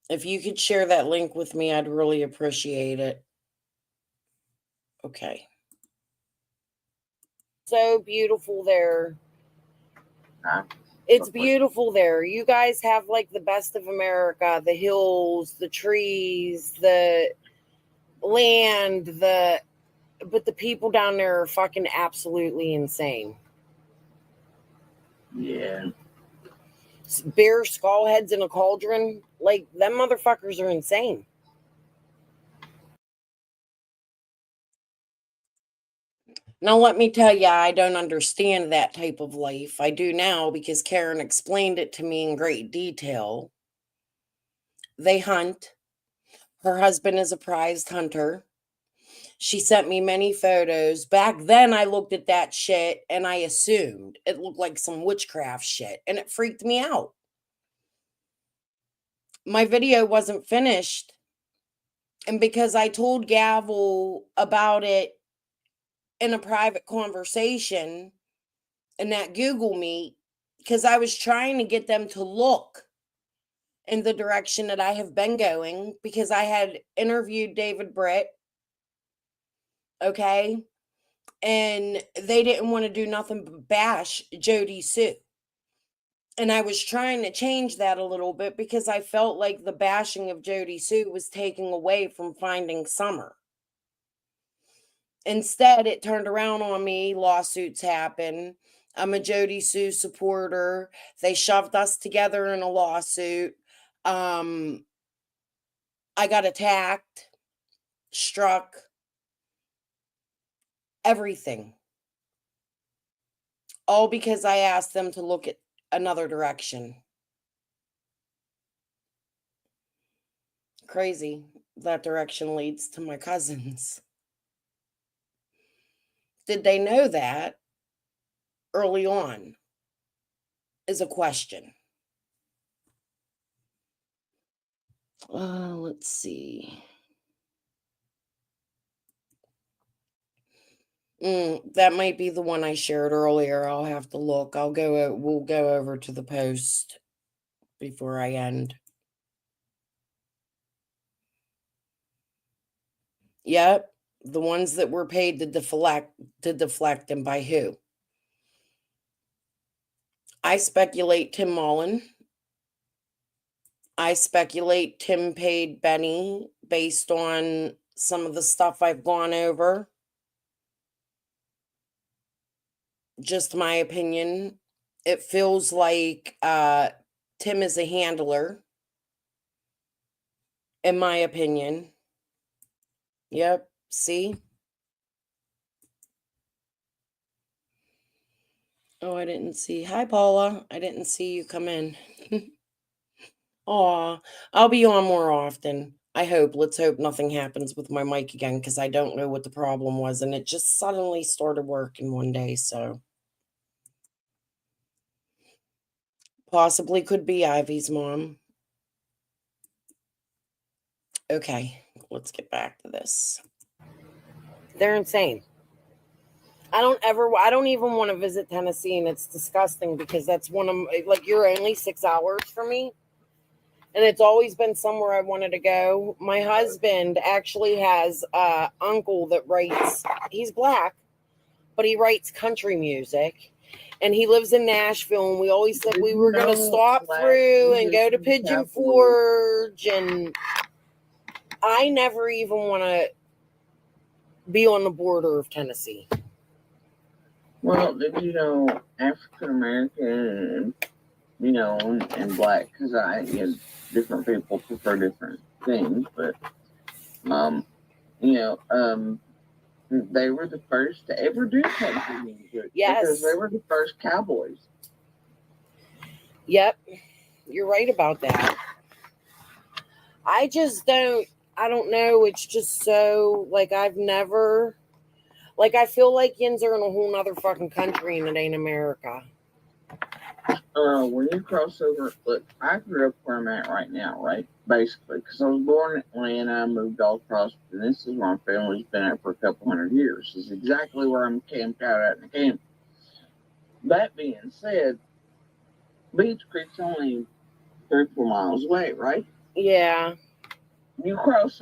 If you could share that link with me, I'd really appreciate it. Okay. So beautiful there. Huh? It's beautiful there. You guys have like the best of America, the hills, the trees, the land, but the people down there are fucking absolutely insane. Yeah. Bear skull heads in a cauldron, like them motherfuckers are insane. Now, let me tell you, I don't understand that type of life. I do now because Karen explained it to me in great detail. They hunt. Her husband is a prized hunter. She sent me many photos. Back then, I looked at that shit and I assumed it looked like some witchcraft shit, and it freaked me out. My video wasn't finished, and because I told Gavel about it in a private conversation in that Google Meet, because I was trying to get them to look in the direction that I have been going, because I had interviewed David Britt, okay, and they didn't want to do nothing but bash Jodisue. And I was trying to change that a little bit because I felt like the bashing of Jodisue was taking away from finding Summer. Instead, it turned around on me. Lawsuits happen. I'm a Jodisue supporter. They shoved us together in a lawsuit. I got attacked, struck, everything. All because I asked them to look at another direction. Crazy. That direction leads to my cousins. Did they know that early on? Is a question. Let's see. That might be the one I shared earlier. I'll have to look. We'll go over to the post before I end. Yep, the ones that were paid to deflect, and by who? I speculate Tim Mullen. I speculate Tim paid Benny based on some of the stuff I've gone over. Just my opinion. It feels like Tim is a handler, in my opinion. Yep, see? Oh, I didn't see. Hi, Paula. I didn't see you come in. Aw, I'll be on more often. I hope. Let's hope nothing happens with my mic again because I don't know what the problem was and it just suddenly started working one day, so. Possibly could be Ivy's mom. Okay, let's get back to this. They're insane. I don't even want to visit Tennessee, and it's disgusting because that's one of like you're only 6 hours from me. And it's always been somewhere I wanted to go. My husband actually has an uncle that writes, he's black, but he writes country music. And he lives in Nashville, and we always said we were going to stop through and go to Pigeon Forge. And I never even want to be on the border of Tennessee. Well, did you know African American, and black? Because different people prefer different things, but they were the first to ever do country music. Yes, because they were the first cowboys. Yep, you're right about that. I don't know. It's just so, like, I've never, like, I feel like yins are in a whole nother fucking country and it ain't America. When you cross over, look, I grew up where I'm at right now, right? Basically, because I was born in Atlanta, I moved all across, and this is where my family's been at for a couple hundred years. This is exactly where I'm camped out at in the camp. That being said, Beach Creek's only 3 or 4 miles away, right? Yeah. You cross,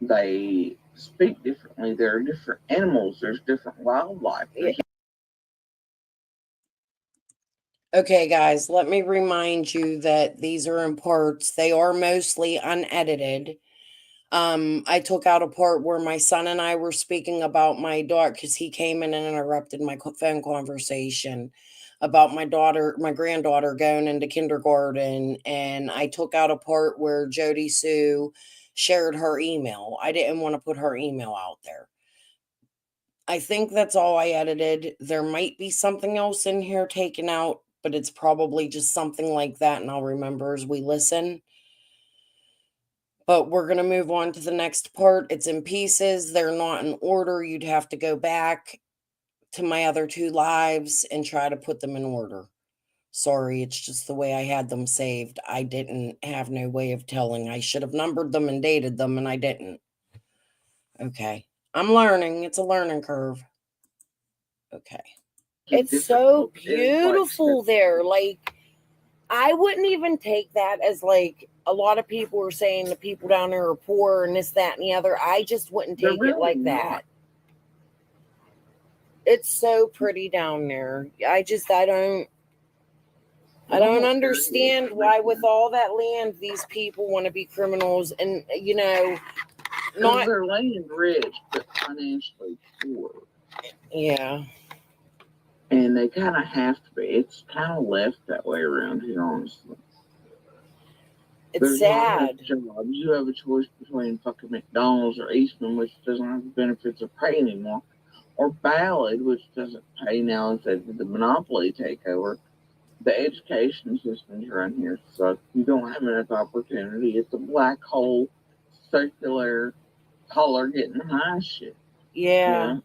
they speak differently. There are different animals. There's different wildlife. Okay, guys, let me remind you that these are in parts. They are mostly unedited. I took out a part where my son and I were speaking about my daughter because he came in and interrupted my phone conversation about my granddaughter going into kindergarten. And I took out a part where Jodisue shared her email. I didn't want to put her email out there. I think that's all I edited. There might be something else in here taken out, but it's probably just something like that, and I'll remember as we listen. But we're going to move on to the next part. It's in pieces. They're not in order. You'd have to go back to my other 2 lives and try to put them in order. Sorry, it's just the way I had them saved. I didn't have no way of telling. I should have numbered them and dated them, and I didn't. Okay. I'm learning. It's a learning curve. Okay. It's so beautiful there. Like, I wouldn't even take that as, like, a lot of people are saying the people down there are poor and this, that, and the other. I just wouldn't take it like that. It's so pretty down there. I don't understand why with all that land these people want to be criminals and, not. They're land rich, but financially poor. Yeah. And they kind of have to be. It's kind of left that way around here, honestly. It's sad. Jobs. You have a choice between fucking McDonald's or Eastman, which doesn't have the benefits of pay anymore, or Ballard, which doesn't pay now if they did the monopoly takeover. The education systems around here suck. You don't have enough opportunity. It's a black hole, circular, color getting high shit. Yeah.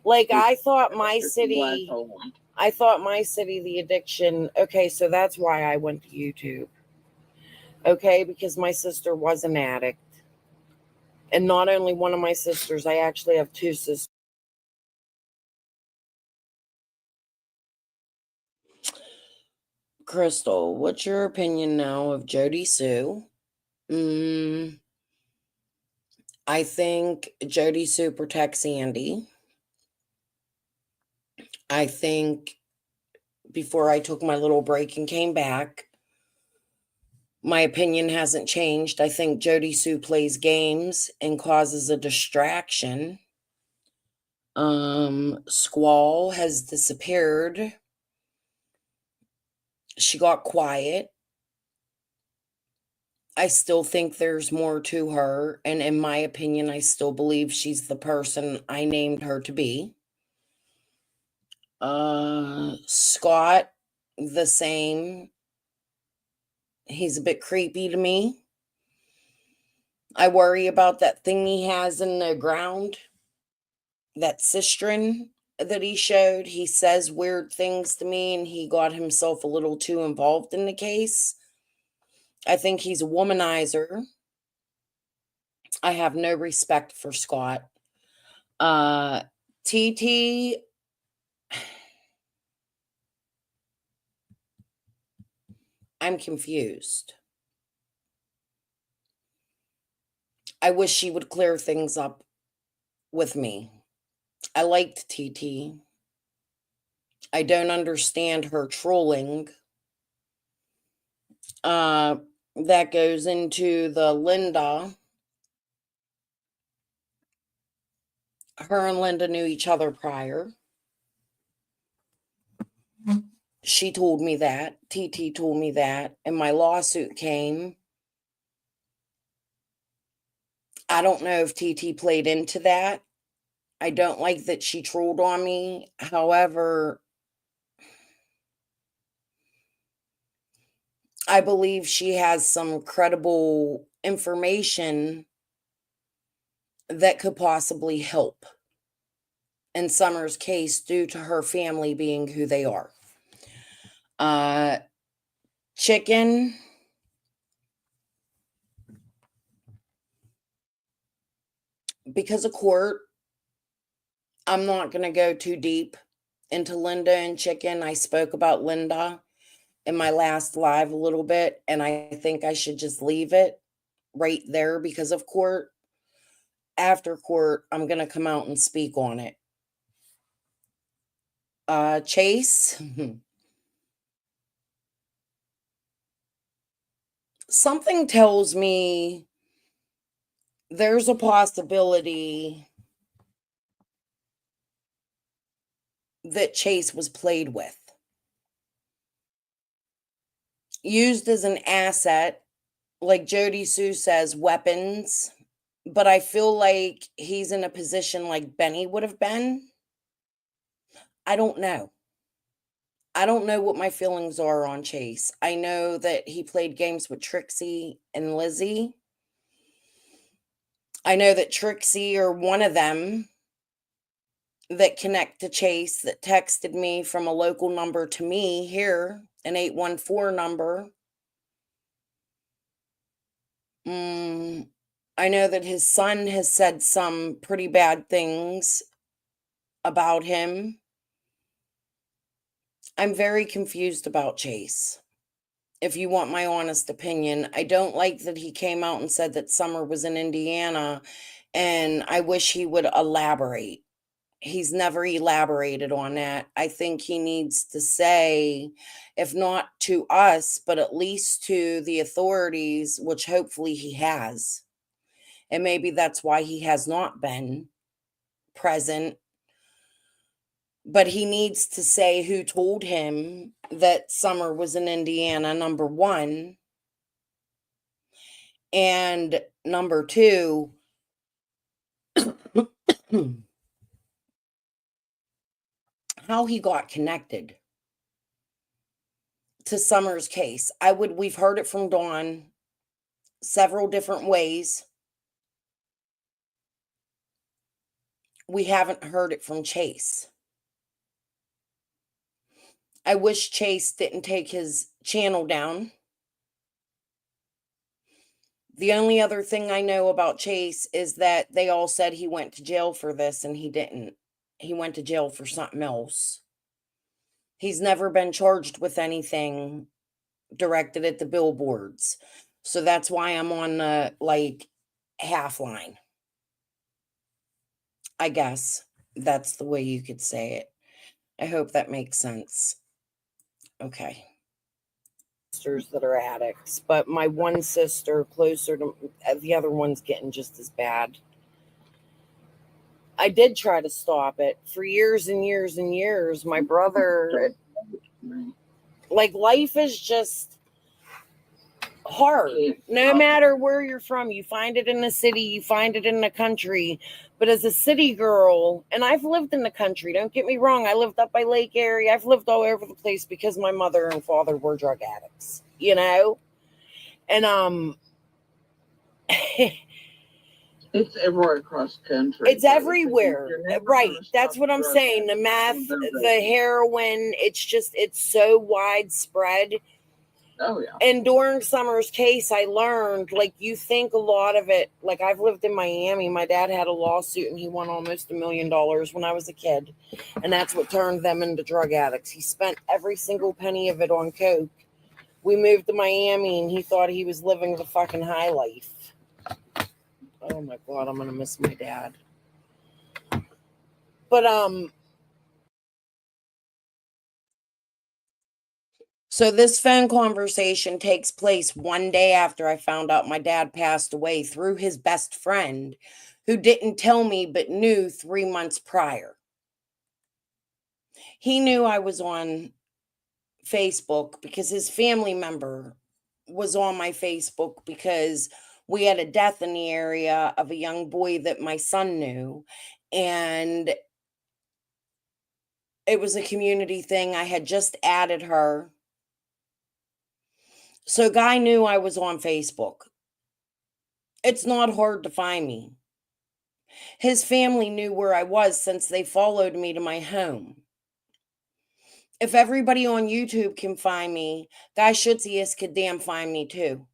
Like, I thought my city, the addiction, okay, so that's why I went to YouTube. Okay, because my sister was an addict. And not only one of my sisters, I actually have 2 sisters. Crystal, what's your opinion now of Jodisue? I think Jodisue protects Andy. I think before I took my little break and came back. My opinion hasn't changed. I think Jodisue plays games and causes a distraction. Squall has disappeared. She got quiet. I still think there's more to her, and in my opinion, I still believe she's the person I named her to be. Scott, the same. He's a bit creepy to me. I worry about that thing he has in the ground, that cistern that he showed. He says weird things to me, and he got himself a little too involved in the case. I think he's a womanizer. I have no respect for Scott. TT, I'm confused. I wish she would clear things up with me. I liked TT. I don't understand her trolling. That goes into the Linda. Her and Linda knew each other prior. She told me that. TT told me that. And my lawsuit came. I don't know if TT played into that. I don't like that she trolled on me. However, I believe she has some credible information that could possibly help in Summer's case due to her family being who they are. Chicken. Because of court, I'm not going to go too deep into Linda and Chicken. I spoke about Linda in my last live a little bit, and I think I should just leave it right there because of court. After court, I'm going to come out and speak on it. Chase. Something tells me there's a possibility that Chase was played with, used as an asset, like Jodisue says, weapons. But I feel like he's in a position like Benny would have been. I don't know. I don't know what my feelings are on Chase. I know that he played games with Trixie and Lizzie. I know that Trixie or one of them that connect to Chase that texted me from a local number to me here, an 814 number. I know that his son has said some pretty bad things about him. I'm very confused about Chase. If you want my honest opinion, I don't like that he came out and said that Summer was in Indiana, and I wish he would elaborate. He's never elaborated on that. I think he needs to say, if not to us, but at least to the authorities, which hopefully he has. And maybe that's why he has not been present. But he needs to say who told him that Summer was in Indiana, number one. And number two, how he got connected to Summer's case. We've heard it from Dawn several different ways. We haven't heard it from Chase. I wish Chase didn't take his channel down. The only other thing I know about Chase is that they all said he went to jail for this, and he didn't. He went to jail for something else. He's never been charged with anything directed at the billboards. So that's why I'm on the, half line. I guess that's the way you could say it. I hope that makes sense. Okay. Sisters that are addicts, but my one sister closer to the other one's getting just as bad. I did try to stop it for years and years and years. My brother, like, life is just hard. No matter where you're from, you find it in the city, you find it in the country. But as a city girl, and I've lived in the country, don't get me wrong, I lived up by Lake Erie, I've lived all over the place because my mother and father were drug addicts, you know? And it's everywhere across the country. It's everywhere. Right. That's what I'm saying. The meth, the heroin, it's so widespread. Oh, yeah. And during Summer's case, I learned, like, you think a lot of it, like, I've lived in Miami. My dad had a lawsuit and he won almost $1 million when I was a kid. And that's what turned them into drug addicts. He spent every single penny of it on coke. We moved to Miami and he thought he was living the fucking high life. Oh my God, I'm going to miss my dad. But, so this phone conversation takes place one day after I found out my dad passed away through his best friend, who didn't tell me but knew 3 months prior. He knew I was on Facebook because his family member was on my Facebook because we had a death in the area of a young boy that my son knew. And it was a community thing. I had just added her. So guy knew I was on Facebook. It's not hard to find me. His family knew where I was since they followed me to my home. If everybody on YouTube can find me, Guy Schutzius could damn find me too.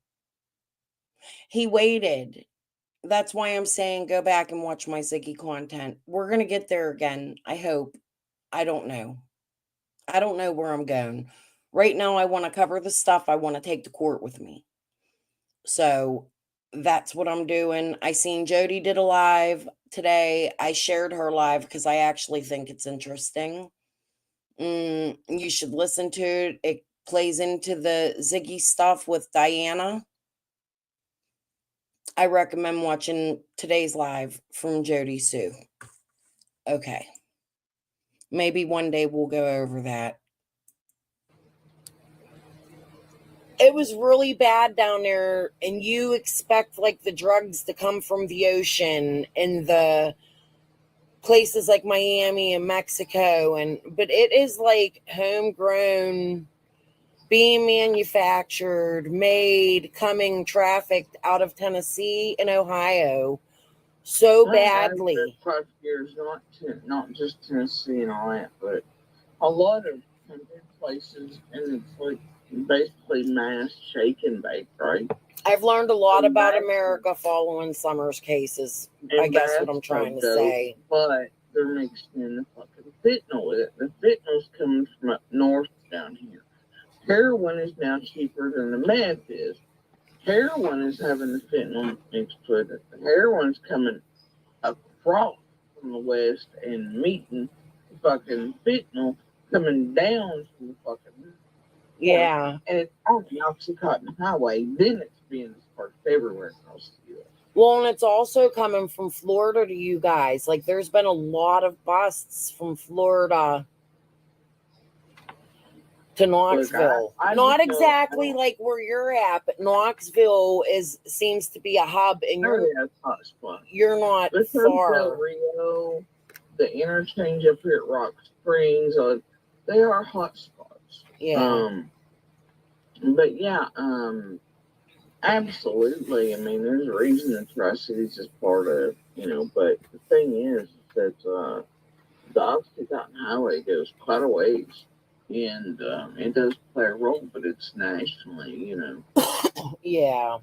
He waited. That's why I'm saying go back and watch my Ziggy content. We're going to get there again, I hope. I don't know. I don't know where I'm going. Right now, I want to cover the stuff I want to take to court with me. So that's what I'm doing. I seen Jodi did a live today. I shared her live because I actually think it's interesting. You should listen to it. It plays into the Ziggy stuff with Diana. I recommend watching today's live from Jodisue. Okay. Maybe one day we'll go over that. It was really bad down there, and you expect, like, the drugs to come from the ocean and the places like Miami and Mexico, but it is like homegrown, being manufactured, made, coming, trafficked out of Tennessee and Ohio so badly. 5 years, not just Tennessee and all that, but a lot of places, and it's like basically mass shake and bake, right? I've learned a lot about America following Summer's cases. I guess what I'm trying to say. But they're mixing in the fucking fentanyl with it. The fentanyl's coming from up north down here. Heroin is now cheaper than the meth is. Heroin is having the fentanyl mixed with it. The heroin's coming across from the west and meeting the fucking fentanyl coming down from the fucking yeah. And it's on the Oxycontin Highway. Then it's being dispersed everywhere across the U.S. Well, and it's also coming from Florida to you guys. Like, there's been a lot of busts from Florida to Knoxville. Look, not exactly like where you're at, but Knoxville seems to be a hub, and you're not far. Rio, the interchange up here at Rock Springs, they are hot spots. Yeah. But yeah, absolutely. I mean, there's a reason that Tri-Cities is part of, but the thing is that the Oxycontin Highway goes quite a ways. And it does play a role, but it's nationally, Yeah.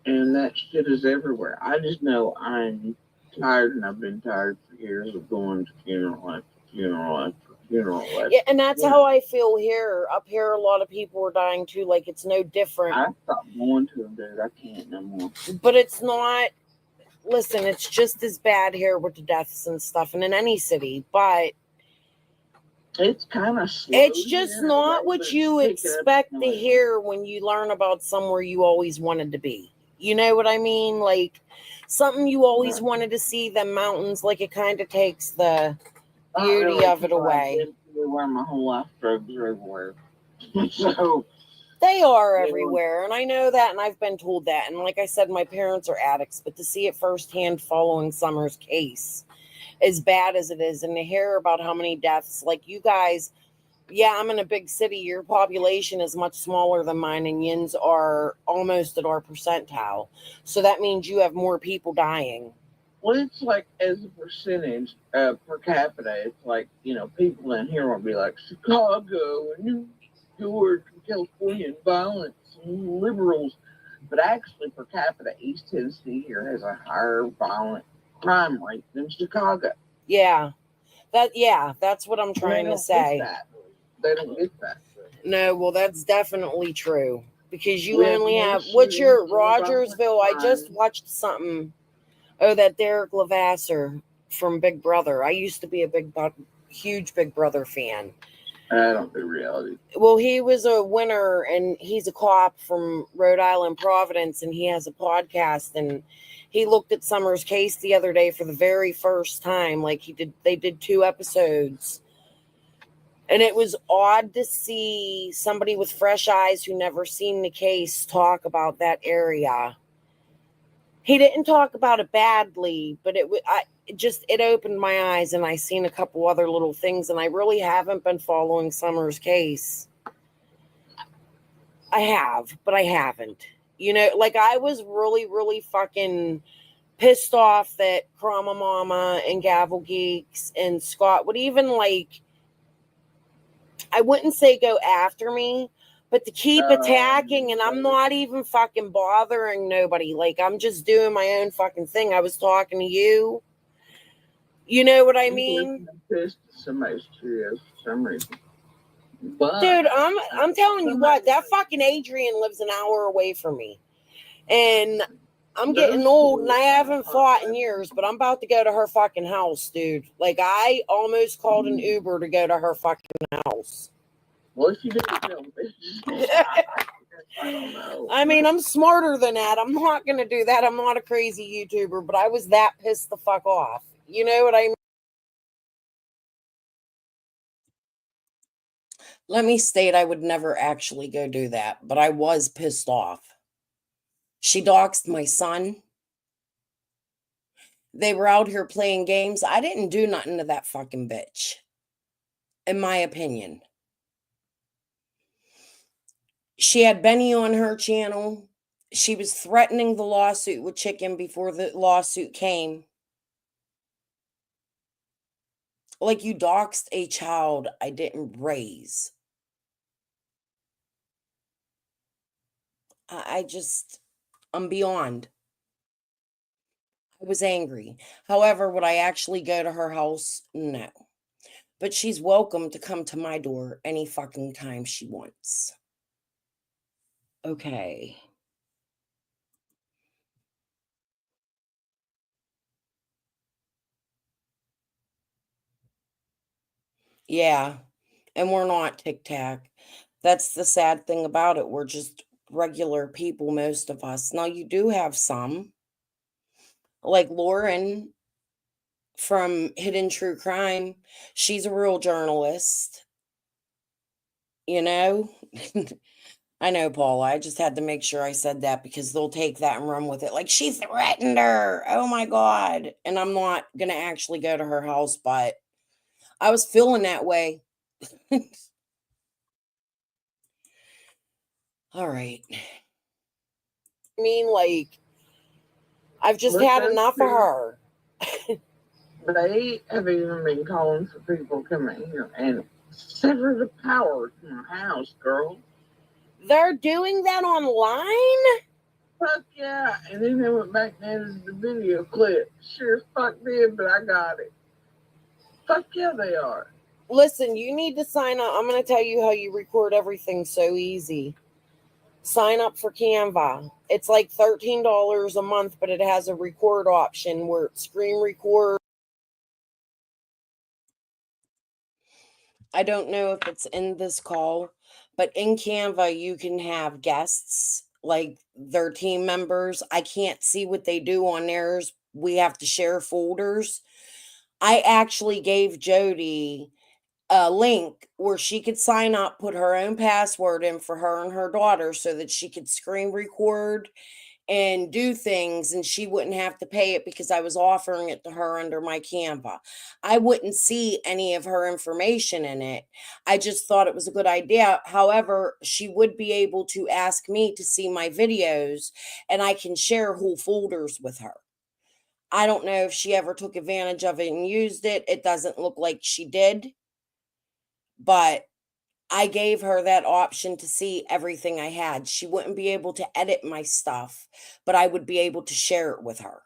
And that shit is everywhere. I just know I'm tired, and I've been tired for years of going to funeral after funeral after funeral. Yeah, and that's how I feel here. Up here, a lot of people are dying too. Like, it's no different. I stopped going to them, dude. I can't no more. But it's not. Listen, it's just as bad here with the deaths and stuff, and in any city. But It's kind of slow. It's just not what you expect to hear when you learn about somewhere you always wanted to be. You know what I mean? Like something you always wanted to see, the mountains, like it kind of takes the beauty of it away. Where my whole life drugs are everywhere. So they are everywhere, and I know that, and I've been told that. And like I said, my parents are addicts, but to see it firsthand following Summer's case, as bad as it is, and to hear about how many deaths, like you guys, yeah, I'm in a big city. Your population is much smaller than mine, and yins are almost at our percentile. So that means you have more people dying. Well, it's like as a percentage per capita, it's like, people in here will be like Chicago and New York and California and violence and liberals. But actually, per capita, East Tennessee here has a higher violent crime rate than Chicago. Yeah. That's what I'm trying to say. They don't get that. No, well, that's definitely true. Because you only have, what's your Rogersville? I just watched something. Oh, that Derek Levasseur from Big Brother. I used to be a huge Big Brother fan. I don't do reality. Well, he was a winner, and he's a cop from Rhode Island, Providence, and he has a podcast, and he looked at Summer's case the other day for the very first time. Like they did 2 episodes. And it was odd to see somebody with fresh eyes who never seen the case talk about that area. He didn't talk about it badly, but it opened my eyes, and I seen a couple other little things, and I really haven't been following Summer's case. I have, but I haven't. Like I was really, really fucking pissed off that Krama Mama and Gavel Geeks and Scott would even I wouldn't say go after me, but to keep attacking, and I'm not even fucking bothering nobody. Like, I'm just doing my own fucking thing. I was talking to you. You know what I mean? Somebody's curious for some reason. But dude, I'm telling you what, that fucking Adrian lives an hour away from me. And I'm getting old, and I haven't fought in years, but I'm about to go to her fucking house, dude. Like, I almost called an Uber to go to her fucking house. Well, if you didn't tell me. I don't know. I mean, I'm smarter than that. I'm not going to do that. I'm not a crazy YouTuber, but I was that pissed the fuck off. You know what I mean? Let me state I would never actually go do that, but I was pissed off. She doxed my son. They were out here playing games. I didn't do nothing to that fucking bitch, in my opinion. She had Benny on her channel. She was threatening the lawsuit with Chicken before the lawsuit came. Like, you doxed a child I didn't raise. I'm beyond. I was angry. However, would I actually go to her house? No. But she's welcome to come to my door any fucking time she wants. Okay. Yeah. And we're not tic-tac. That's the sad thing about it. We're just regular people, most of us. Now, you do have some. Like Lauren from Hidden True Crime. She's a real journalist. You know? I know, Paula. I just had to make sure I said that because they'll take that and run with it. Like, she threatened her. Oh, my God. And I'm not going to actually go to her house, but I was feeling that way. All right. I mean, like, I've just had enough of her. They have even been calling for people to come in here and sever the power from my house, girl. They're doing that online? Fuck yeah. And then they went back and added the video clip. Sure as fuck did, but I got it. Fuck yeah, they are. Listen, you need to sign up. I'm going to tell you how you record everything so easy. Sign up for Canva. It's like $13 a month, but it has a record option where it screen record. I don't know if it's in this call, but in Canva, you can have guests, like their team members. I can't see what they do on theirs. We have to share folders. I actually gave Jodi a link where she could sign up, put her own password in for her and her daughter so that she could screen record and do things, and she wouldn't have to pay it because I was offering it to her under my Canva. I wouldn't see any of her information in it. I just thought it was a good idea. However, she would be able to ask me to see my videos, and I can share whole folders with her. I don't know if she ever took advantage of it and used it. It doesn't look like she did, but I gave her that option to see everything I had. She wouldn't be able to edit my stuff, but I would be able to share it with her,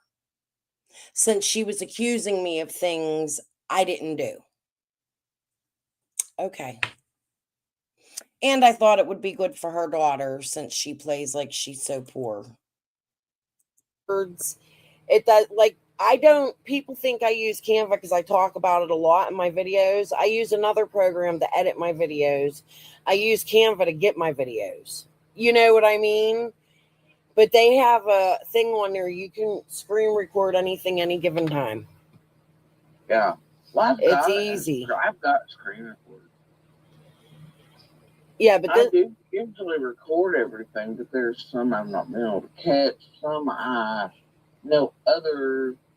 since she was accusing me of things I didn't do. Okay. And I thought it would be good for her daughter, since she plays like she's so poor. Words. It does, like, I don't, people think I use Canva because I talk about it a lot in my videos. I use another program to edit my videos. I use Canva to get my videos. You know what I mean? But they have a thing on there. You can screen record anything any given time. Yeah. Well, it's easy. I've got screen record. Yeah, but I do usually record everything, but there's some I'm not been able to catch. Some I know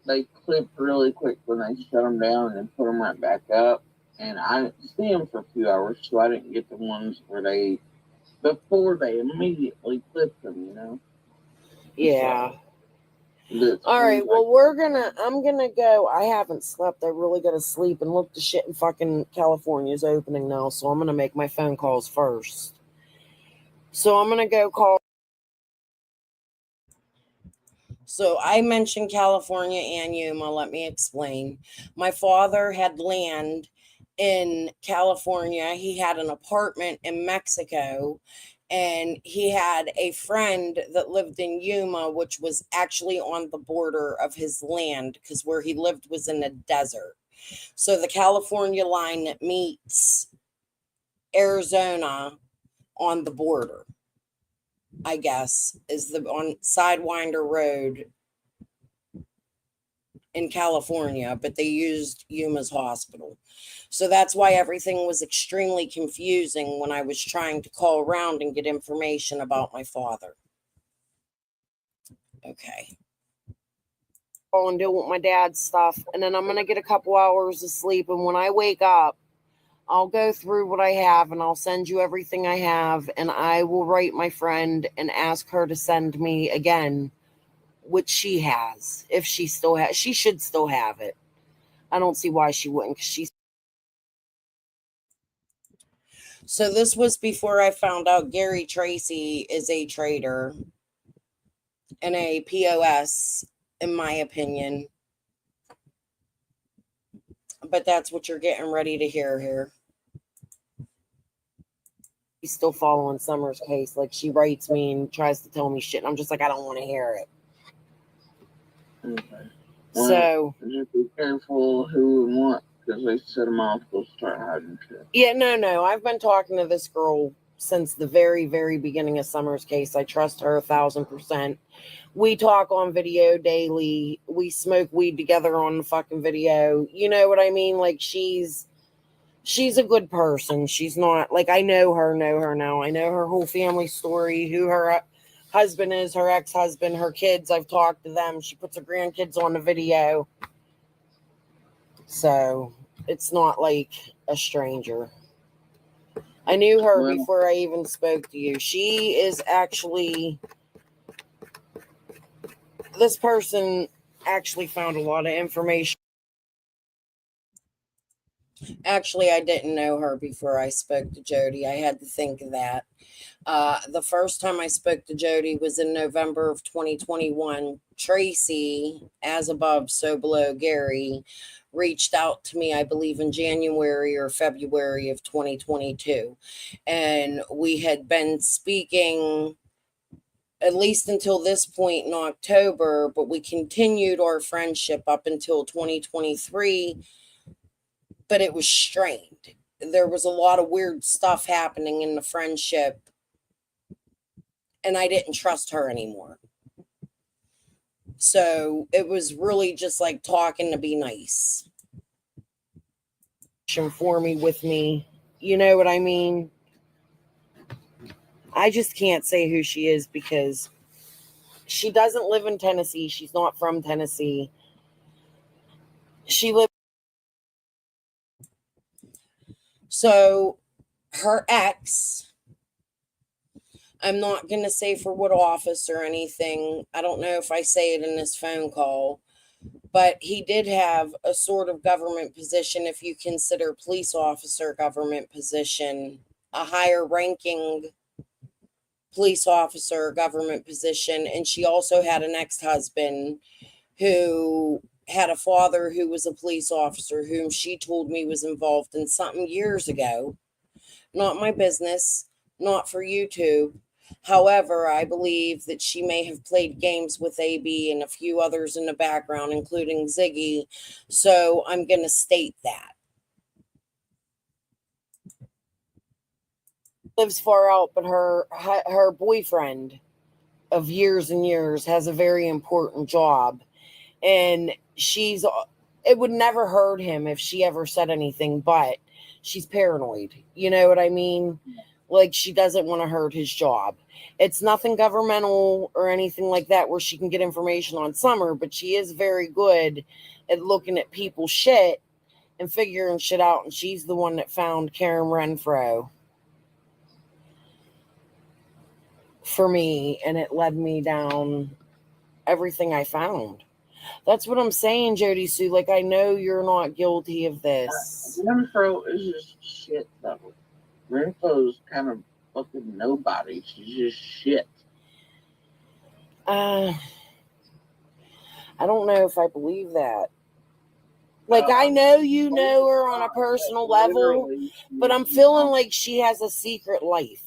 they clip really quick when they shut them down and put them right back up. And I didn't see them for a few hours, so I didn't get the ones where before they immediately clipped them, you know? Yeah. So, all right, well, I'm gonna go. I haven't slept. I really gotta sleep, and look, the shit in fucking California is opening now, so I'm gonna make my phone calls first. So I'm gonna go call. So I mentioned California and Yuma. Let me explain. My father had land in California. He had an apartment in Mexico, and he had a friend that lived in Yuma, which was actually on the border of his land, because where he lived was in a desert. So the California line that meets Arizona on the border, I guess, is the on Sidewinder Road in California, but they used Yuma's hospital. So that's why everything was extremely confusing when I was trying to call around and get information about my father. Okay. And deal with my dad's stuff, and then I'm going to get a couple hours of sleep, and when I wake up, I'll go through what I have, and I'll send you everything I have, and I will write my friend and ask her to send me again, which she has. If she still has, she should still have it. I don't see why she wouldn't, because she's. So this was before I found out Gary Tracy is a traitor and a POS, in my opinion. But that's what you're getting ready to hear here. He's still following Summer's case. Like, she writes me and tries to tell me shit, and I'm just like, I don't want to hear it. Okay. Well, so just be careful who and what, because they set them off, they'll start hiding shit. Yeah, no. I've been talking to this girl since the very, very beginning of Summer's case. I trust her 1,000%. We talk on video daily. We smoke weed together on the fucking video. You know what I mean? Like, she's a good person. She's not, like, I know her now. I know her whole family story, who her husband is, her ex-husband, her kids. I've talked to them. She puts her grandkids on the video. So it's not like a stranger. I knew her before I even spoke to you. She is actually, this person actually found a lot of information. Actually, I didn't know her before I spoke to Jodi. I had to think of that. The first time I spoke to Jodi was in November of 2021. Tracy, as above, so below Gary, reached out to me, I believe, in January or February of 2022. And we had been speaking at least until this point in October, but we continued our friendship up until 2023. But it was strained. there was a lot of weird stuff happening in the friendship, and I didn't trust her anymore. So it was really just like talking to be nice. For me, with me, you know what I mean? I just can't say who she is because she doesn't live in Tennessee. She's not from Tennessee. She lives. So her ex, I'm not going to say for what office or anything. I don't know if I say it in this phone call, but he did have a sort of government position, if you consider police officer government position, a higher ranking police officer government position. And she also had an ex-husband who had a father who was a police officer, whom she told me was involved in something years ago. Not my business, not for YouTube. However, I believe that she may have played games with AB and a few others in the background, including Ziggy. So I'm going to state that. Lives far out, but her boyfriend of years and years has a very important job. And it would never hurt him if she ever said anything, but she's paranoid. You know what I mean? Like, she doesn't want to hurt his job. It's nothing governmental or anything like that where she can get information on Summer, but she is very good at looking at people's shit and figuring shit out. And she's the one that found Karen Renfro for me, and it led me down everything I found. That's what I'm saying, Jodisue. Like, I know you're not guilty of this. Renfro is just shit, though. Renfro's kind of fucking nobody. She's just shit. I don't know if I believe that. Like, I know you know her on a personal level, but I'm feeling like she has a secret life.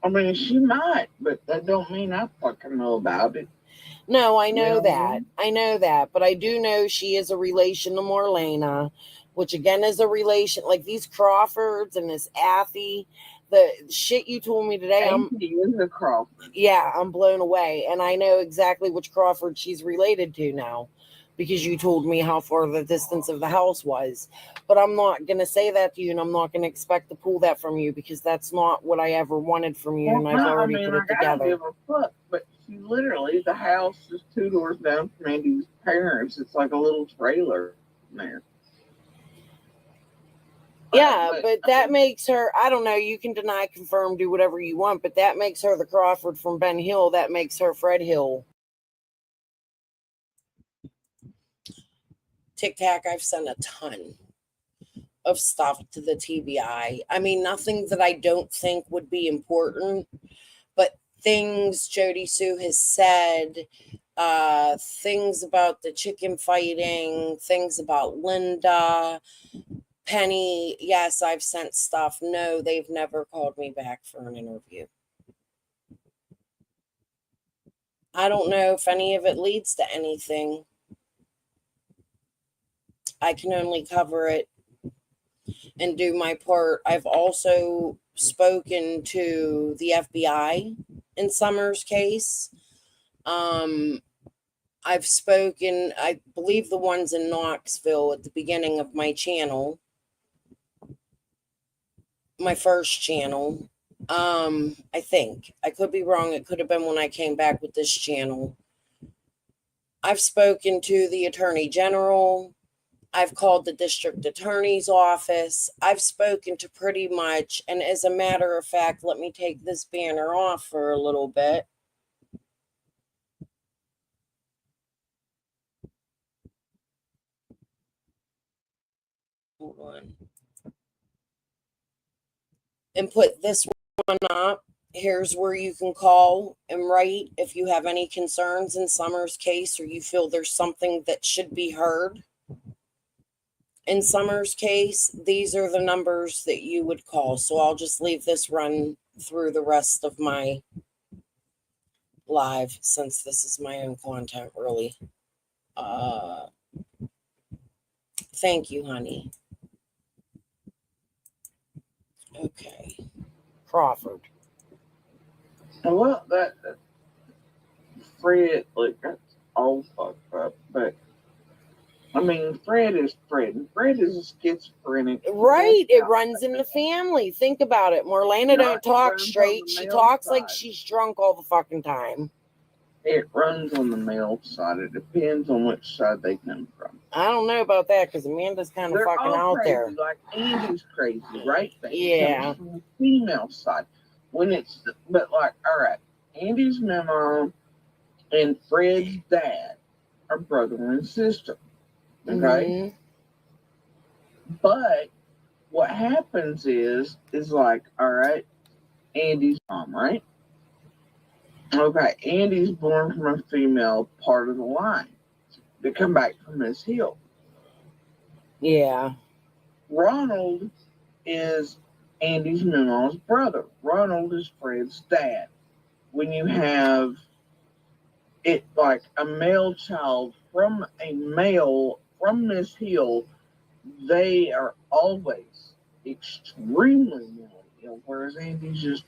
I mean, she might, but that don't mean I fucking know about it. No, I know that. I know that. But I do know she is a relation to Marlena, which again is a relation. Like these Crawfords and this Athy, the shit you told me today. Is a Crawford. Yeah, I'm blown away. And I know exactly which Crawford she's related to now, because you told me how far the distance of the house was. But I'm not going to say that to you, and I'm not going to expect to pull that from you, because that's not what I ever wanted from you, and I've already put it together. I don't give a fuck, but she literally, the house is 2 doors down from Andy's parents. It's like a little trailer there. Yeah, but that makes her, I don't know, you can deny, confirm, do whatever you want, but that makes her the Crawford from Ben Hill. That makes her Fred Hill. Tic Tac, I've sent a ton of stuff to the TBI. I mean, nothing that I don't think would be important, but things Jodisue has said, things about the chicken fighting, things about Linda, Penny. Yes, I've sent stuff. No, they've never called me back for an interview. I don't know if any of it leads to anything. I can only cover it and do my part. I've also spoken to the FBI in Summer's case. I've spoken, I believe the ones in Knoxville at the beginning of my channel, my first channel. I think. I could be wrong. It could have been when I came back with this channel. I've spoken to the Attorney General. I've called the district attorney's office. I've spoken to pretty much, and as a matter of fact, let me take this banner off for a little bit. Hold on. And put this one up. Here's where you can call and write if you have any concerns in Summer's case, or you feel there's something that should be heard. In Summer's case, these are the numbers that you would call. So I'll just leave this run through the rest of my live, since this is my own content, really. Thank you, honey. Okay. Crawford. Well, that Fred, like, that's all fucked up. But, I mean, Fred is Fred. And Fred is a schizophrenic. Right. It runs in the family. Think about it. Morlana don't talk runs on straight. the She male talks like side. she's drunk all the fucking time. It runs on the male side. It depends on which side they come from. I don't know about that because Amanda's kind of They're fucking all out crazy. there. Like Andy's crazy, right? But he Yeah. comes from the female side. But like, all right, Andy's mom and Fred's dad are brother and sister. Okay. But what happens is like, all right, Andy's mom, right? Okay, Andy's born from a female part of the line. They come back from Miss Hill. Yeah. Ronald is Andy's mom's brother. Ronald is Fred's dad. When you have it like a male child from Miss Hill, they are always extremely mentally ill, whereas Andy's just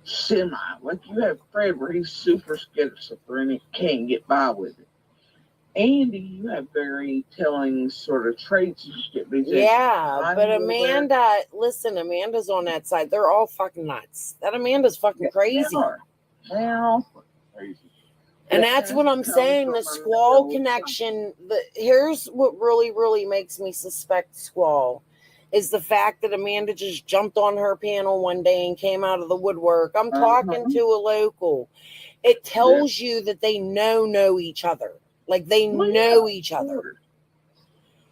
semi. Like you have Fred where he's super schizophrenic, can't get by with it. Andy, you have very telling sort of traits and shit. Yeah, but Amanda, listen, Amanda's on that side. They're all fucking nuts. That Amanda's fucking crazy. They're all fucking crazy. And that's what I'm saying. The Squall connection. Here's what really, really makes me suspect Squall is the fact that Amanda just jumped on her panel one day and came out of the woodwork. I'm talking to a local. It tells you that they know each other. Like they know each other.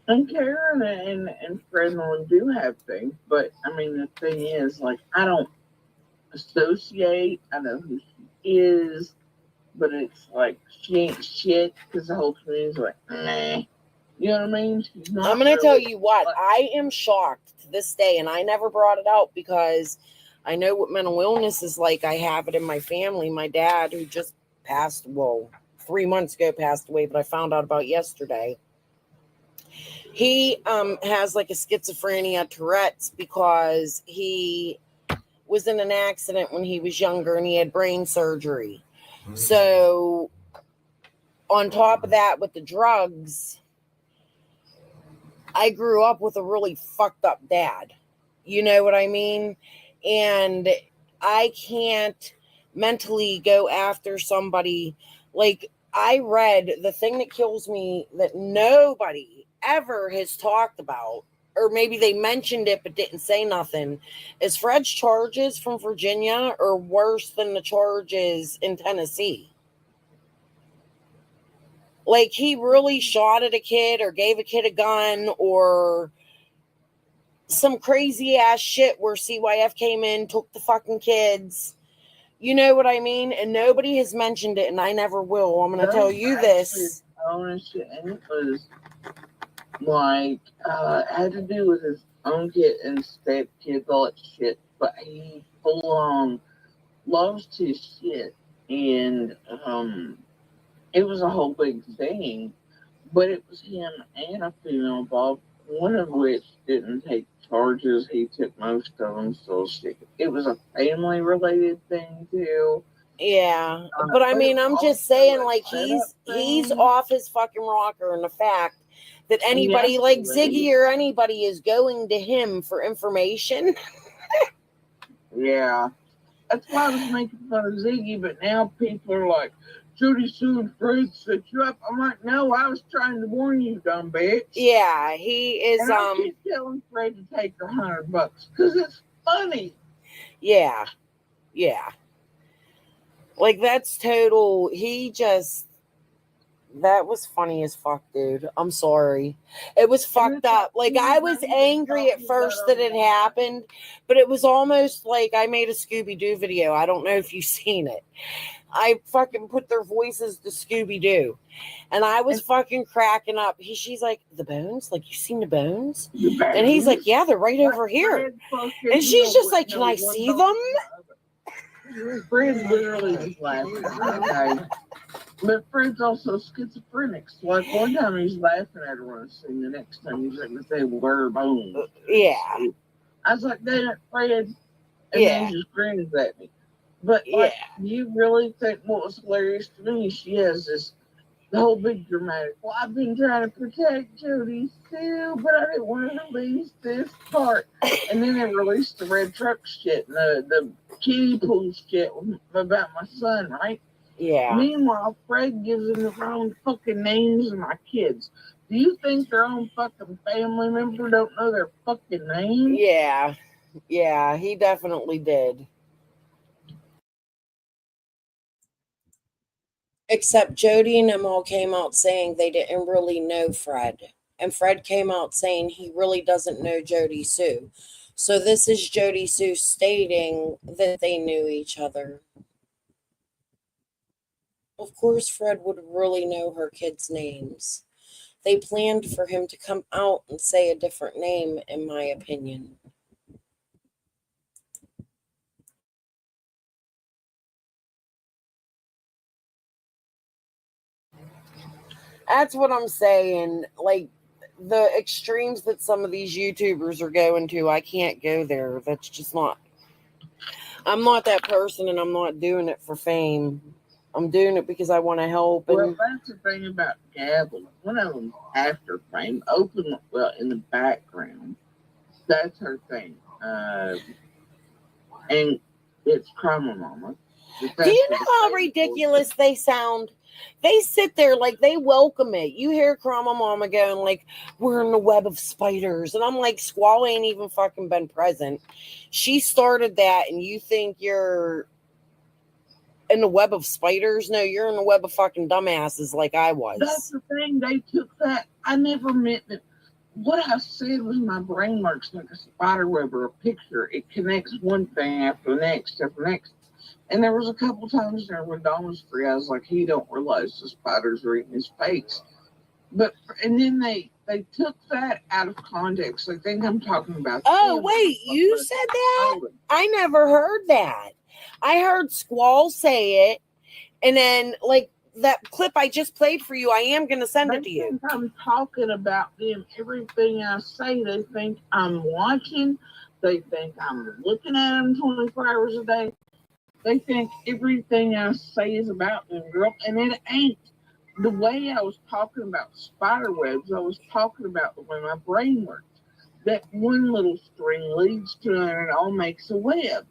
And Karen and Fresno do have things, but I mean the thing is, like, I don't associate. I know who she is, but it's like she ain't shit because the whole community's like, nah. You know what I mean? I'm gonna tell you what, I am shocked to this day, and I never brought it out because I know what mental illness is like. I have it in my family. My dad, who just passed, 3 months ago passed away, but I found out about yesterday. He has like a schizophrenia, Tourette's, because he was in an accident when he was younger and he had brain surgery. So on top of that, with the drugs, I grew up with a really fucked up dad. You know what I mean? And I can't mentally go after somebody. Like, I read the thing that kills me that nobody ever has talked about, or maybe they mentioned it but didn't say nothing, is Fred's charges from Virginia are worse than the charges in Tennessee. Like, he really shot at a kid or gave a kid a gun or some crazy ass shit where CYF came in, took the fucking kids. You know what I mean? And nobody has mentioned it, and I never will. I'm going to tell you this. And it was like, had to do with his own kid and step kids, all that shit. But he full on lost his shit. And it was a whole big thing. But it was him and a female involved, one of which didn't take charges. He took most of them, so it was a family related thing too. Yeah, but I mean, I'm just saying, like, he's off his fucking rocker, and the fact that anybody like Ziggy or anybody is going to him for information. Yeah, that's why I was making fun of Ziggy, but now people are like, Jodisue and Fred set you up. I'm like, no, I was trying to warn you, dumb bitch. Yeah, he is. And I keep telling Fred to take her $100 because it's funny. Yeah. Like, that's total. That was funny as fuck, dude. I'm sorry. It was fucked up. Like, I was angry at first that it happened, but it was almost like I made a Scooby-Doo video. I don't know if you've seen it. I fucking put their voices to Scooby-Doo. And I was fucking cracking up. She's like, the bones? Like, you seen the bones? And he's like, yeah, they're right over here. And she's just like, can I see them? Fred's literally just laughing. Okay. But Fred's also schizophrenic. So like one time he's laughing at her on a scene, the next time he's like, they were bones. Yeah. I was like, "Damn it, Fred," and Yeah. then just grins at me. But Yeah. you really think what was hilarious to me? She has this the whole big dramatic. Well, I've been trying to protect Jodisue, but I didn't want to release this part. And then they released the red truck shit and the kiddie pool shit about my son, right? Yeah. Meanwhile, Fred gives them the wrong fucking names of my kids. Do you think their own fucking family member don't know their fucking names? Yeah. Yeah, he definitely did. Except Jodi and them all came out saying they didn't really know Fred. And Fred came out saying he really doesn't know Jodisue. So this is Jodisue stating that they knew each other. Of course, Fred would really know her kids' names. They planned for him to come out and say a different name, in my opinion. That's what I'm saying. Like, the extremes that some of these YouTubers are going to, I can't go there. That's just not. I'm not that person, and I'm not doing it for fame. I'm doing it because I want to help. Well, And that's the thing about Gavel. One of them's after frame, open, well, in the background. That's her thing. And it's Karma Mama. do you know how ridiculous they sound? They sit there like they welcome it. You hear Krama Mama going like, "We're in the web of spiders," and I'm like, Squall ain't even fucking been present. She started that, and you think you're in the web of spiders? No, you're in the web of fucking dumbasses like I was. That's the thing. They took that. I never meant that. What I said was my brain works like a spider web or a picture. It connects one thing after the next after the next. And there was a couple times there when Don was free, I was like, he don't realize the spiders are eating his face. But and then they took that out of context. They think I'm talking about. Oh wait, you said that? I never heard that. I heard Squall say it, and then like that clip I just played for you, I am going to send it to you. They think I'm talking about them. Everything I say, they think I'm watching. They think I'm looking at them 24 hours a day. They think everything I say is about them, girl, and it ain't. The way I was talking about spider webs, I was talking about the way my brain works. That one little string leads to another and it all makes a web.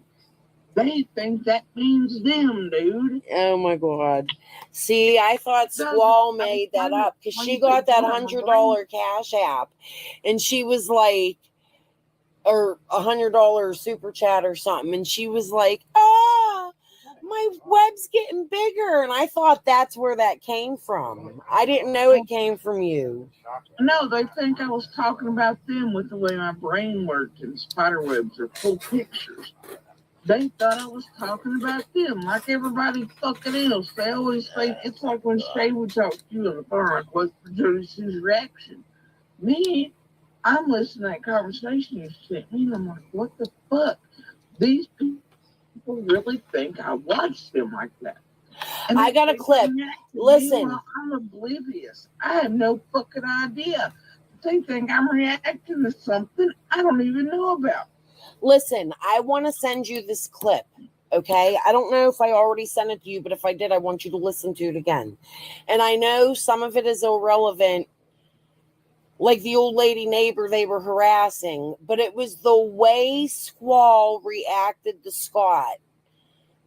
They think that means them, dude. Oh my god. See, I thought Squall made that up because she got that $100 cash app and she was like, or $100 super chat or something, and she was like, my web's getting bigger. And I thought that's where that came from. I didn't know it came from you. No, they think I was talking about them with the way my brain worked and spider webs are full pictures. They thought I was talking about them like everybody fucking else. They always say it's like when Shay would talk to you on the phone, like, what's Jodisue's reaction? Me, I'm listening to that conversation you sent me, and I'm like, what the fuck? These people really think I watch them like that. And I got a clip. Listen. I'm oblivious. I have no fucking idea. They think I'm reacting to something I don't even know about. Listen, I want to send you this clip. Okay, I don't know if I already sent it to you, but if I did, I want you to listen to it again. And I know some of it is irrelevant, like the old lady neighbor they were harassing, but it was the way Squall reacted to Scott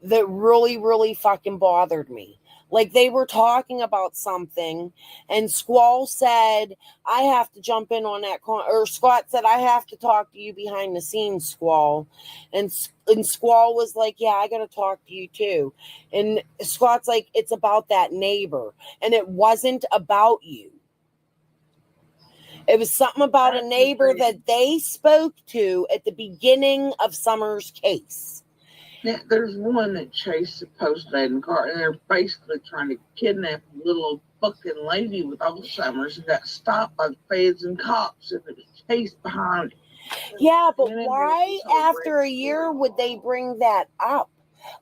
that really, really fucking bothered me. Like they were talking about something, and Squall said, I have to jump in on that. Or Scott said, I have to talk to you behind the scenes, Squall. And Squall was like, yeah, I got to talk to you too. And Scott's like, it's about that neighbor. And it wasn't about you. It was something about a neighbor that they spoke to at the beginning of Summer's case. There's one that chased the post-dating car, and they're basically trying to kidnap a little fucking lady with Alzheimer's who got stopped by the feds and cops, and it was chased behind it. Yeah, but why after a year would they bring that up?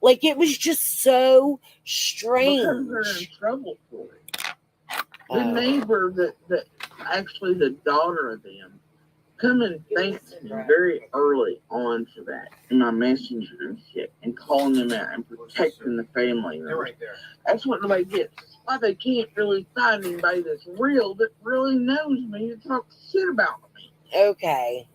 Like, it was just so strange. Because they're in trouble for it. The neighbor that actually the daughter of them come and thank me very early on for that in my messenger and shit, and calling them out and protecting the family. They're right there. That's what nobody gets. Why they can't really find anybody that's real, that really knows me, to talk shit about me. Okay.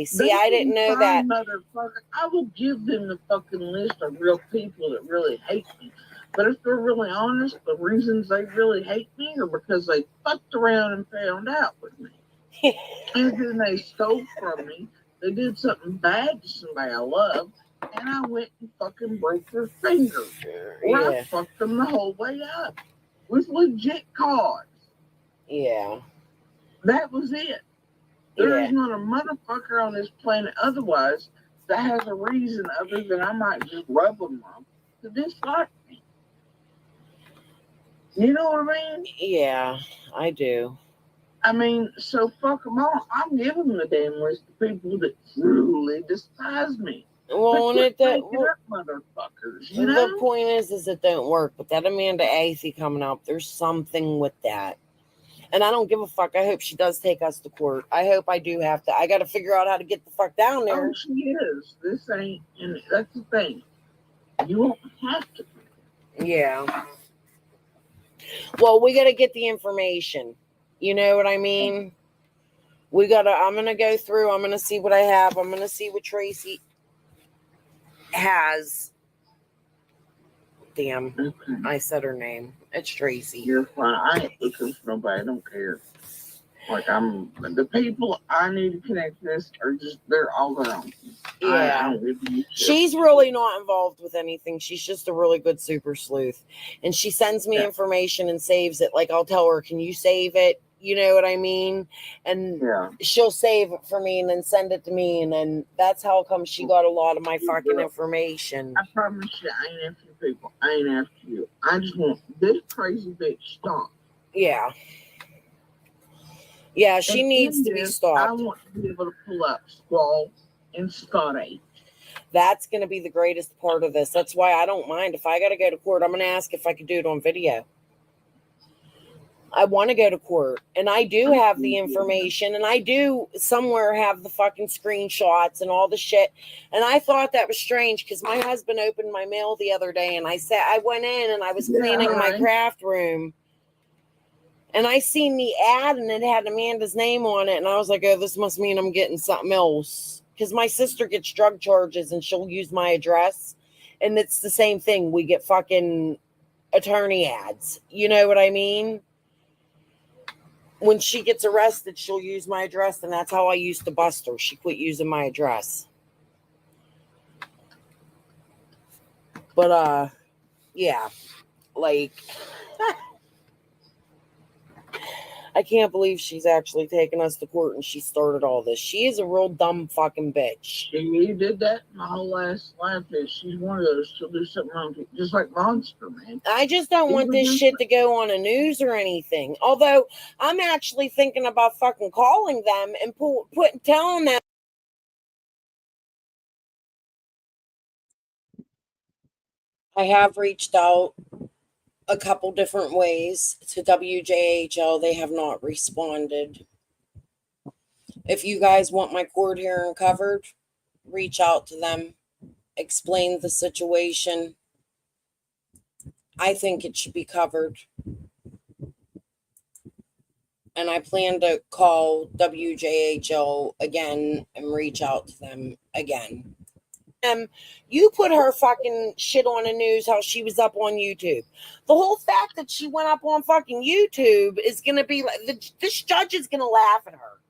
See, They I didn't know that. Motherfucker, I will give them the fucking list of real people that really hate me. But if they're really honest, the reasons they really hate me are because they fucked around and found out with me. And then they stole from me. They did something bad to somebody I love, and I went and fucking broke their finger. Or I fucked them the whole way up with legit cause. Yeah. That was it. There is not a motherfucker on this planet otherwise that has a reason other than I might just rub them wrong to dislike me. You know what I mean? Yeah, I do. I mean, so fuck them all. I'm giving them the damn list of people that truly despise me. Well, motherfuckers, you know? The point is it don't work. But that Amanda Athey coming up, there's something with that. And I don't give a fuck. I hope she does take us to court. I hope I do have to. I got to figure out how to get the fuck down there. Oh, she is. This ain't, and that's the thing. You won't have to. Yeah. Well, we got to get the information. You know what I mean? I'm going to go through. I'm going to see what I have. I'm going to see what Tracy has. Damn. Okay. I said her name. It's Tracy. You're fine. I ain't looking for nobody. I don't care. Like, the people I need to connect this are just, they're all their own. Yeah. She's really not involved with anything. She's just a really good super sleuth. And she sends me information and saves it. Like, I'll tell her, can you save it? You know what I mean? And she'll save it for me and then send it to me. And then that's how come she got a lot of my fucking information. I promise you, I ain't after people. I ain't after you. I just want this crazy bitch stopped. Yeah. Yeah, she needs to be stopped. I want to be able to pull up Squall and Scott H. That's going to be the greatest part of this. That's why I don't mind. If I got to go to court, I'm going to ask if I could do it on video. I want to go to court, and I do have the information, and I do somewhere have the fucking screenshots and all the shit. And I thought that was strange because my husband opened my mail the other day, and I went in and I was cleaning my craft room, and I seen the ad, and it had Amanda's name on it, and I was like, oh, this must mean I'm getting something else. Because my sister gets drug charges, and she'll use my address, and it's the same thing. We get fucking attorney ads. You know what I mean? When she gets arrested, she'll use my address, and that's how I used to bust her. She quit using my address. But, yeah. Like, I can't believe she's actually taken us to court and she started all this. She is a real dumb fucking bitch. You did that my whole last life. She's one of those. She'll do something wrong, just like Monster, man. I just don't want this shit to go on the news or anything. Although I'm actually thinking about fucking calling them and telling them. I have reached out a couple different ways to WJHL. They have not responded. If you guys want my court hearing covered, reach out to them, explain the situation. I think it should be covered. And I plan to call WJHL again and reach out to them again. You put her fucking shit on the news, how she was up on YouTube. The whole fact that she went up on fucking YouTube is going to be like, this judge is going to laugh at her.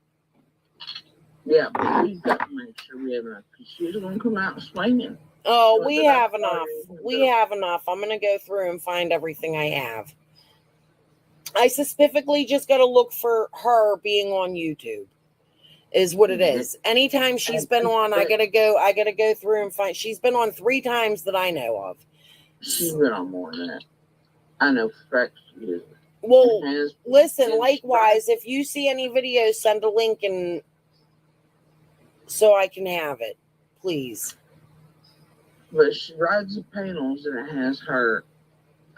Yeah, but we've got to make sure we have enough, because she's going to come out swinging. Oh, we have enough. We have enough. I'm going to go through and find everything I have. I specifically just got to look for her being on YouTube. Is what it is. Anytime she's been on, I gotta go through and find. She's been on 3 times that I know of. She's been on more than that. I know for fact she is. Well, listen, likewise, if you see any videos, send a link and so I can have it, please. But she rides the panels and it has her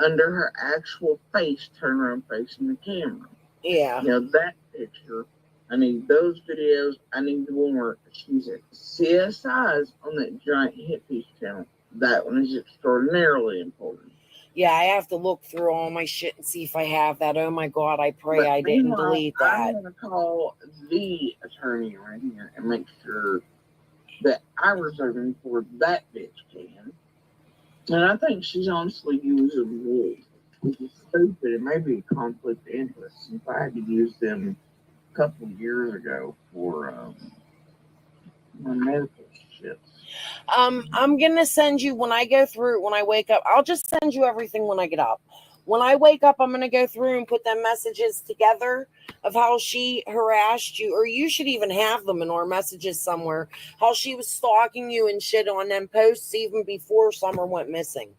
under her actual face, turn around facing the camera. Yeah. You know, that picture I need those videos. I need the one where she's at CSI's on that giant hit piece channel. That one is extraordinarily important. Yeah, I have to look through all my shit and see if I have that. Oh my God, I pray I didn't delete that. I'm going to call the attorney right here and make sure that I reserve him for that bitch can. And I think she's honestly using wolves, which is stupid. It may be a conflict of interest. If I had to use them a couple of years ago for my medical shit. I'm gonna send you when I go through when I wake up. I'll just send you everything when I get up. When I wake up, I'm gonna go through and put them messages together of how she harassed you, or you should even have them in our messages somewhere. How she was stalking you and shit on them posts even before Summer went missing.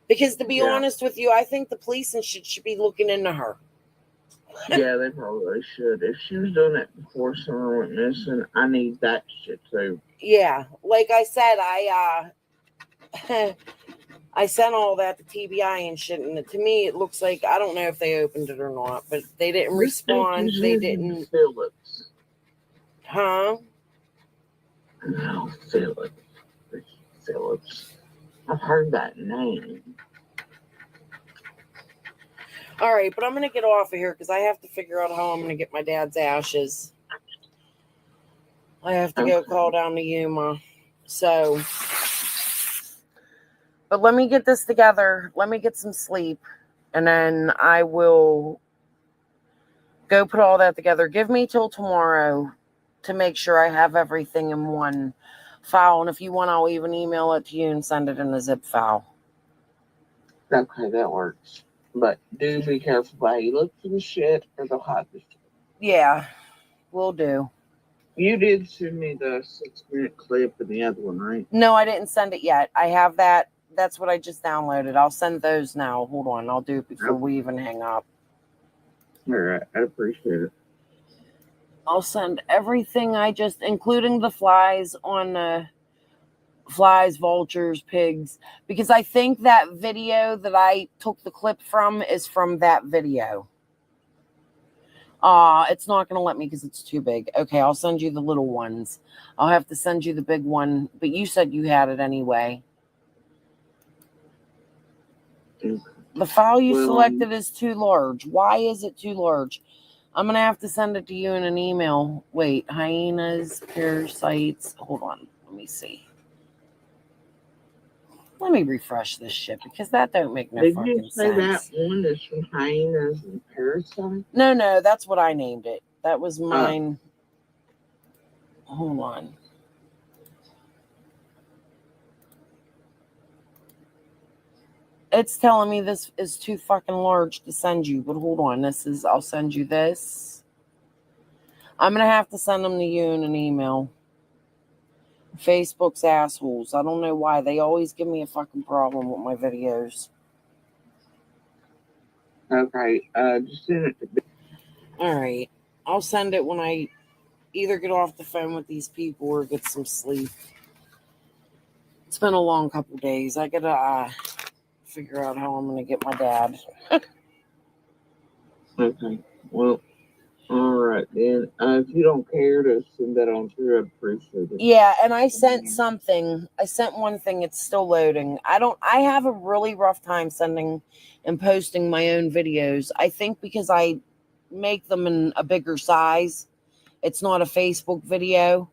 Because to be honest with you, I think the police and shit should be looking into her. Yeah, they probably should. If she was doing it before Summer went missing, I need that shit too. Yeah, like I said, I sent all that to TBI and shit, and to me, it looks like I don't know if they opened it or not, but they didn't respond. They didn't. Phillips. Huh? No, Phillips. Phillips. I've heard that name. All right, but I'm gonna get off of here because I have to figure out how I'm gonna get my dad's ashes. I have to go call down to Yuma. So, but let me get this together. Let me get some sleep, and then I will go put all that together. Give me till tomorrow to make sure I have everything in one file. And if you want, I'll even email it to you and send it in a zip file. Okay, that works. But do be careful how you look for the shit or they'll hide the shit. Yeah, will do. You did send me the 6-minute clip and the other one, right? No, I didn't send it yet. I have that. That's what I just downloaded. I'll send those now. Hold on. I'll do it before we even hang up. All right. I appreciate it. I'll send everything including the flies on the flies, vultures, pigs, because I think that video that I took the clip from is from that video. It's not going to let me because it's too big. Okay, I'll send you the little ones. I'll have to send you the big one, but you said you had it anyway. The file you selected is too large. Why is it too large? I'm going to have to send it to you in an email. Wait, hyenas, parasites. Hold on. Let me see. Let me refresh this shit because that don't make no fucking sense. Did you say that one is from hyenas and parasites? No, that's what I named it. That was mine. Hold on. It's telling me this is too fucking large to send you, but hold on. I'll send you this. I'm going to have to send them to you in an email. Facebook's assholes. I don't know why. They always give me a fucking problem with my videos. Okay, just send it to me. All right. I'll send it when I either get off the phone with these people or get some sleep. It's been a long couple days. I gotta figure out how I'm gonna get my dad. Okay. Well, all right then. If you don't care to send that on through, I'd appreciate it. Yeah, and I sent something. I sent one thing. It's still loading. I have a really rough time sending and posting my own videos. I think because I make them in a bigger size. It's not a Facebook video.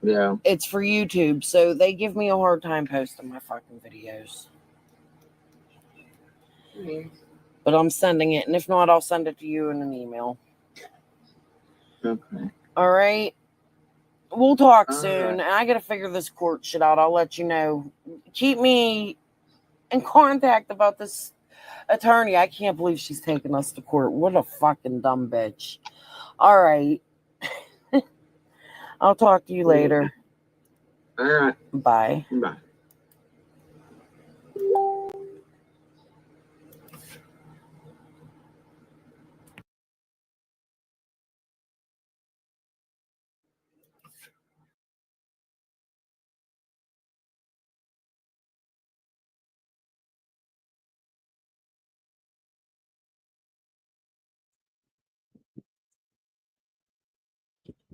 Yeah. It's for YouTube, so they give me a hard time posting my fucking videos. Mm-hmm. But I'm sending it, and if not, I'll send it to you in an email. Okay. All right. We'll talk soon. Right. I got to figure this court shit out. I'll let you know. Keep me in contact about this attorney. I can't believe she's taking us to court. What a fucking dumb bitch. All right. I'll talk to you later. All right. Bye. Bye.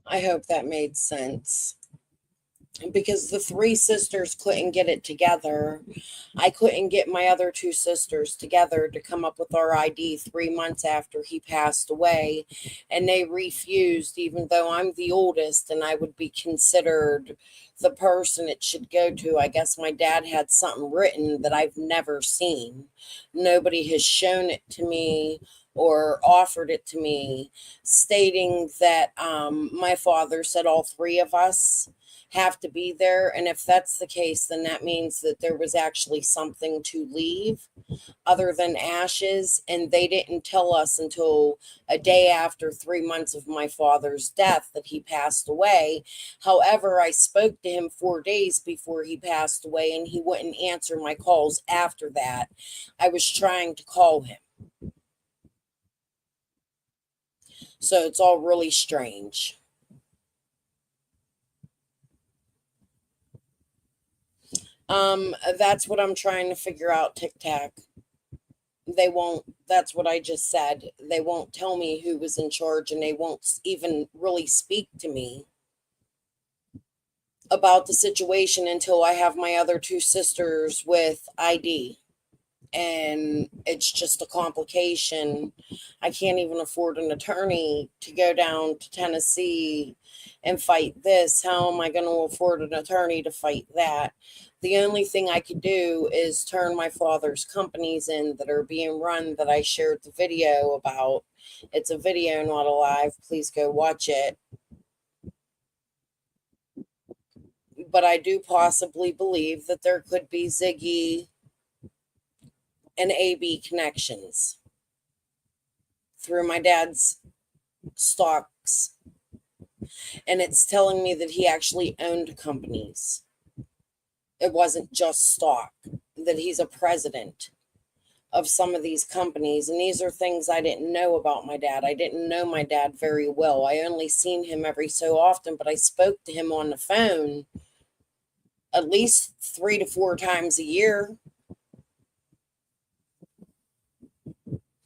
I hope that made sense. Because the three sisters couldn't get it together. I couldn't get my other two sisters together to come up with our ID 3 months after he passed away. And they refused, even though I'm the oldest and I would be considered the person it should go to. I guess my dad had something written that I've never seen. Nobody has shown it to me or offered it to me, stating that my father said all three of us have to be there. And if that's the case, then that means that there was actually something to leave other than ashes. And they didn't tell us until a day after 3 months of my father's death that he passed away. However, I spoke to him 4 days before he passed away, and he wouldn't answer my calls after that. I was trying to call him. So it's all really strange. That's what I'm trying to figure out, Tic Tac. They won't, that's what I just said. They won't tell me who was in charge, and they won't even really speak to me about the situation until I have my other two sisters with ID. And it's just a complication. I can't even afford an attorney to go down to Tennessee and fight this. How am I going to afford an attorney to fight that? The only thing I could do is turn my father's companies in that are being run that I shared the video about. It's a video, not a live. Please go watch it. But I do possibly believe that there could be Ziggy and AB connections through my dad's stocks. And it's telling me that he actually owned companies. It wasn't just stock, that he's a president of some of these companies. And these are things I didn't know about my dad. I didn't know my dad very well. I only seen him every so often, but I spoke to him on the phone at least 3 to 4 times a year.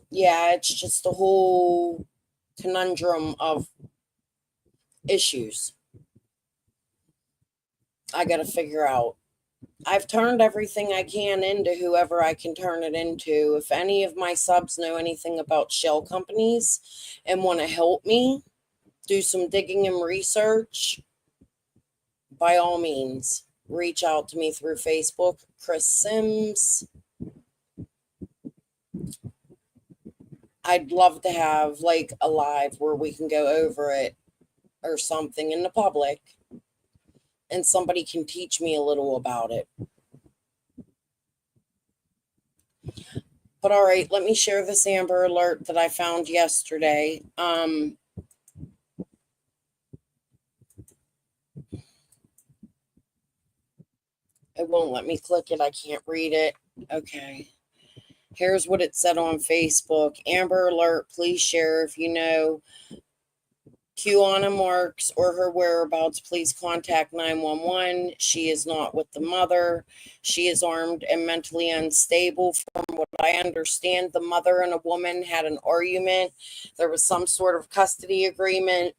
Yeah, it's just a whole conundrum of issues I got to figure out. I've turned everything I can into whoever I can turn it into. If any of my subs know anything about shell companies and want to help me do some digging and research, by all means, reach out to me through Facebook, Chris Sims. I'd love to have like a live where we can go over it or something in the public and somebody can teach me a little about it. But all right, let me share this Amber Alert that I found yesterday. It won't let me click it. I can't read it. Okay. Here's what it said on Facebook. Amber Alert, please share if you know QAnon Marks or her whereabouts, please contact 911. She is not with the mother. She is armed and mentally unstable. From what I understand, the mother and a woman had an argument. There was some sort of custody agreement,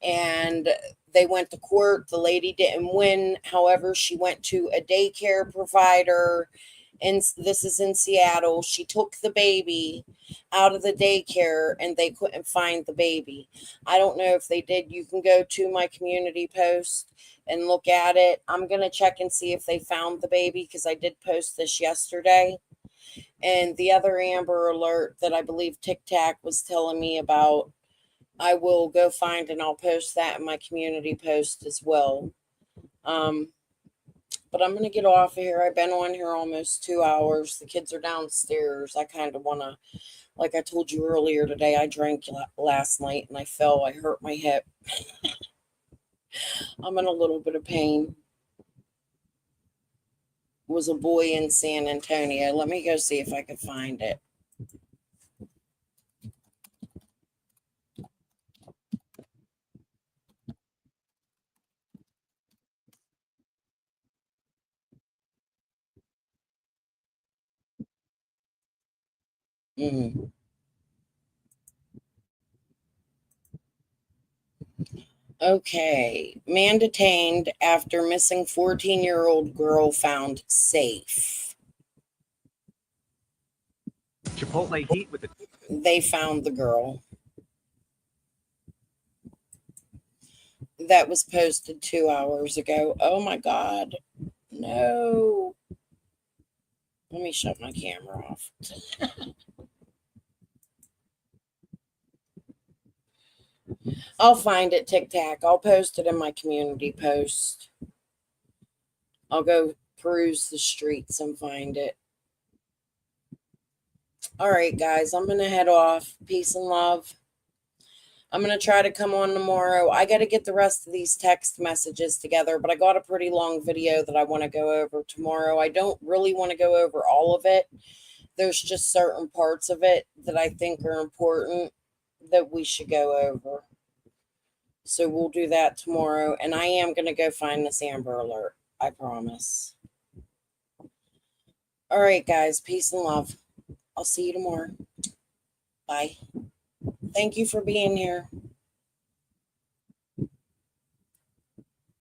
and they went to court. The lady didn't win. However, she went to a daycare provider, and this is in Seattle. She took the baby out of the daycare, and they couldn't find the baby. I don't know if they did. You can go to my community post and look at it. I'm going to check and see if they found the baby because I did post this yesterday. And the other Amber Alert that I believe Tic Tac was telling me about, I will go find and I'll post that in my community post as well. But I'm going to get off of here. I've been on here almost 2 hours. The kids are downstairs. I kind of want to, like I told you earlier today, I drank last night and I fell. I hurt my hip. I'm in a little bit of pain. Was a boy in San Antonio. Let me go see if I can find it. Okay. Man detained after missing 14-year-old girl found safe. Chipotle heat with the. They found the girl. That was posted 2 hours ago. Oh my God. No. Let me shut my camera off. I'll find it, Tic Tac. I'll post it in my community post. I'll go peruse the streets and find it. All right, guys, I'm going to head off. Peace and love. I'm going to try to come on tomorrow. I got to get the rest of these text messages together, but I got a pretty long video that I want to go over tomorrow. I don't really want to go over all of it. There's just certain parts of it that I think are important that we should go over. So we'll do that tomorrow. And I am going to go find this Amber Alert. I promise. All right, guys. Peace and love. I'll see you tomorrow. Bye. Thank you for being here.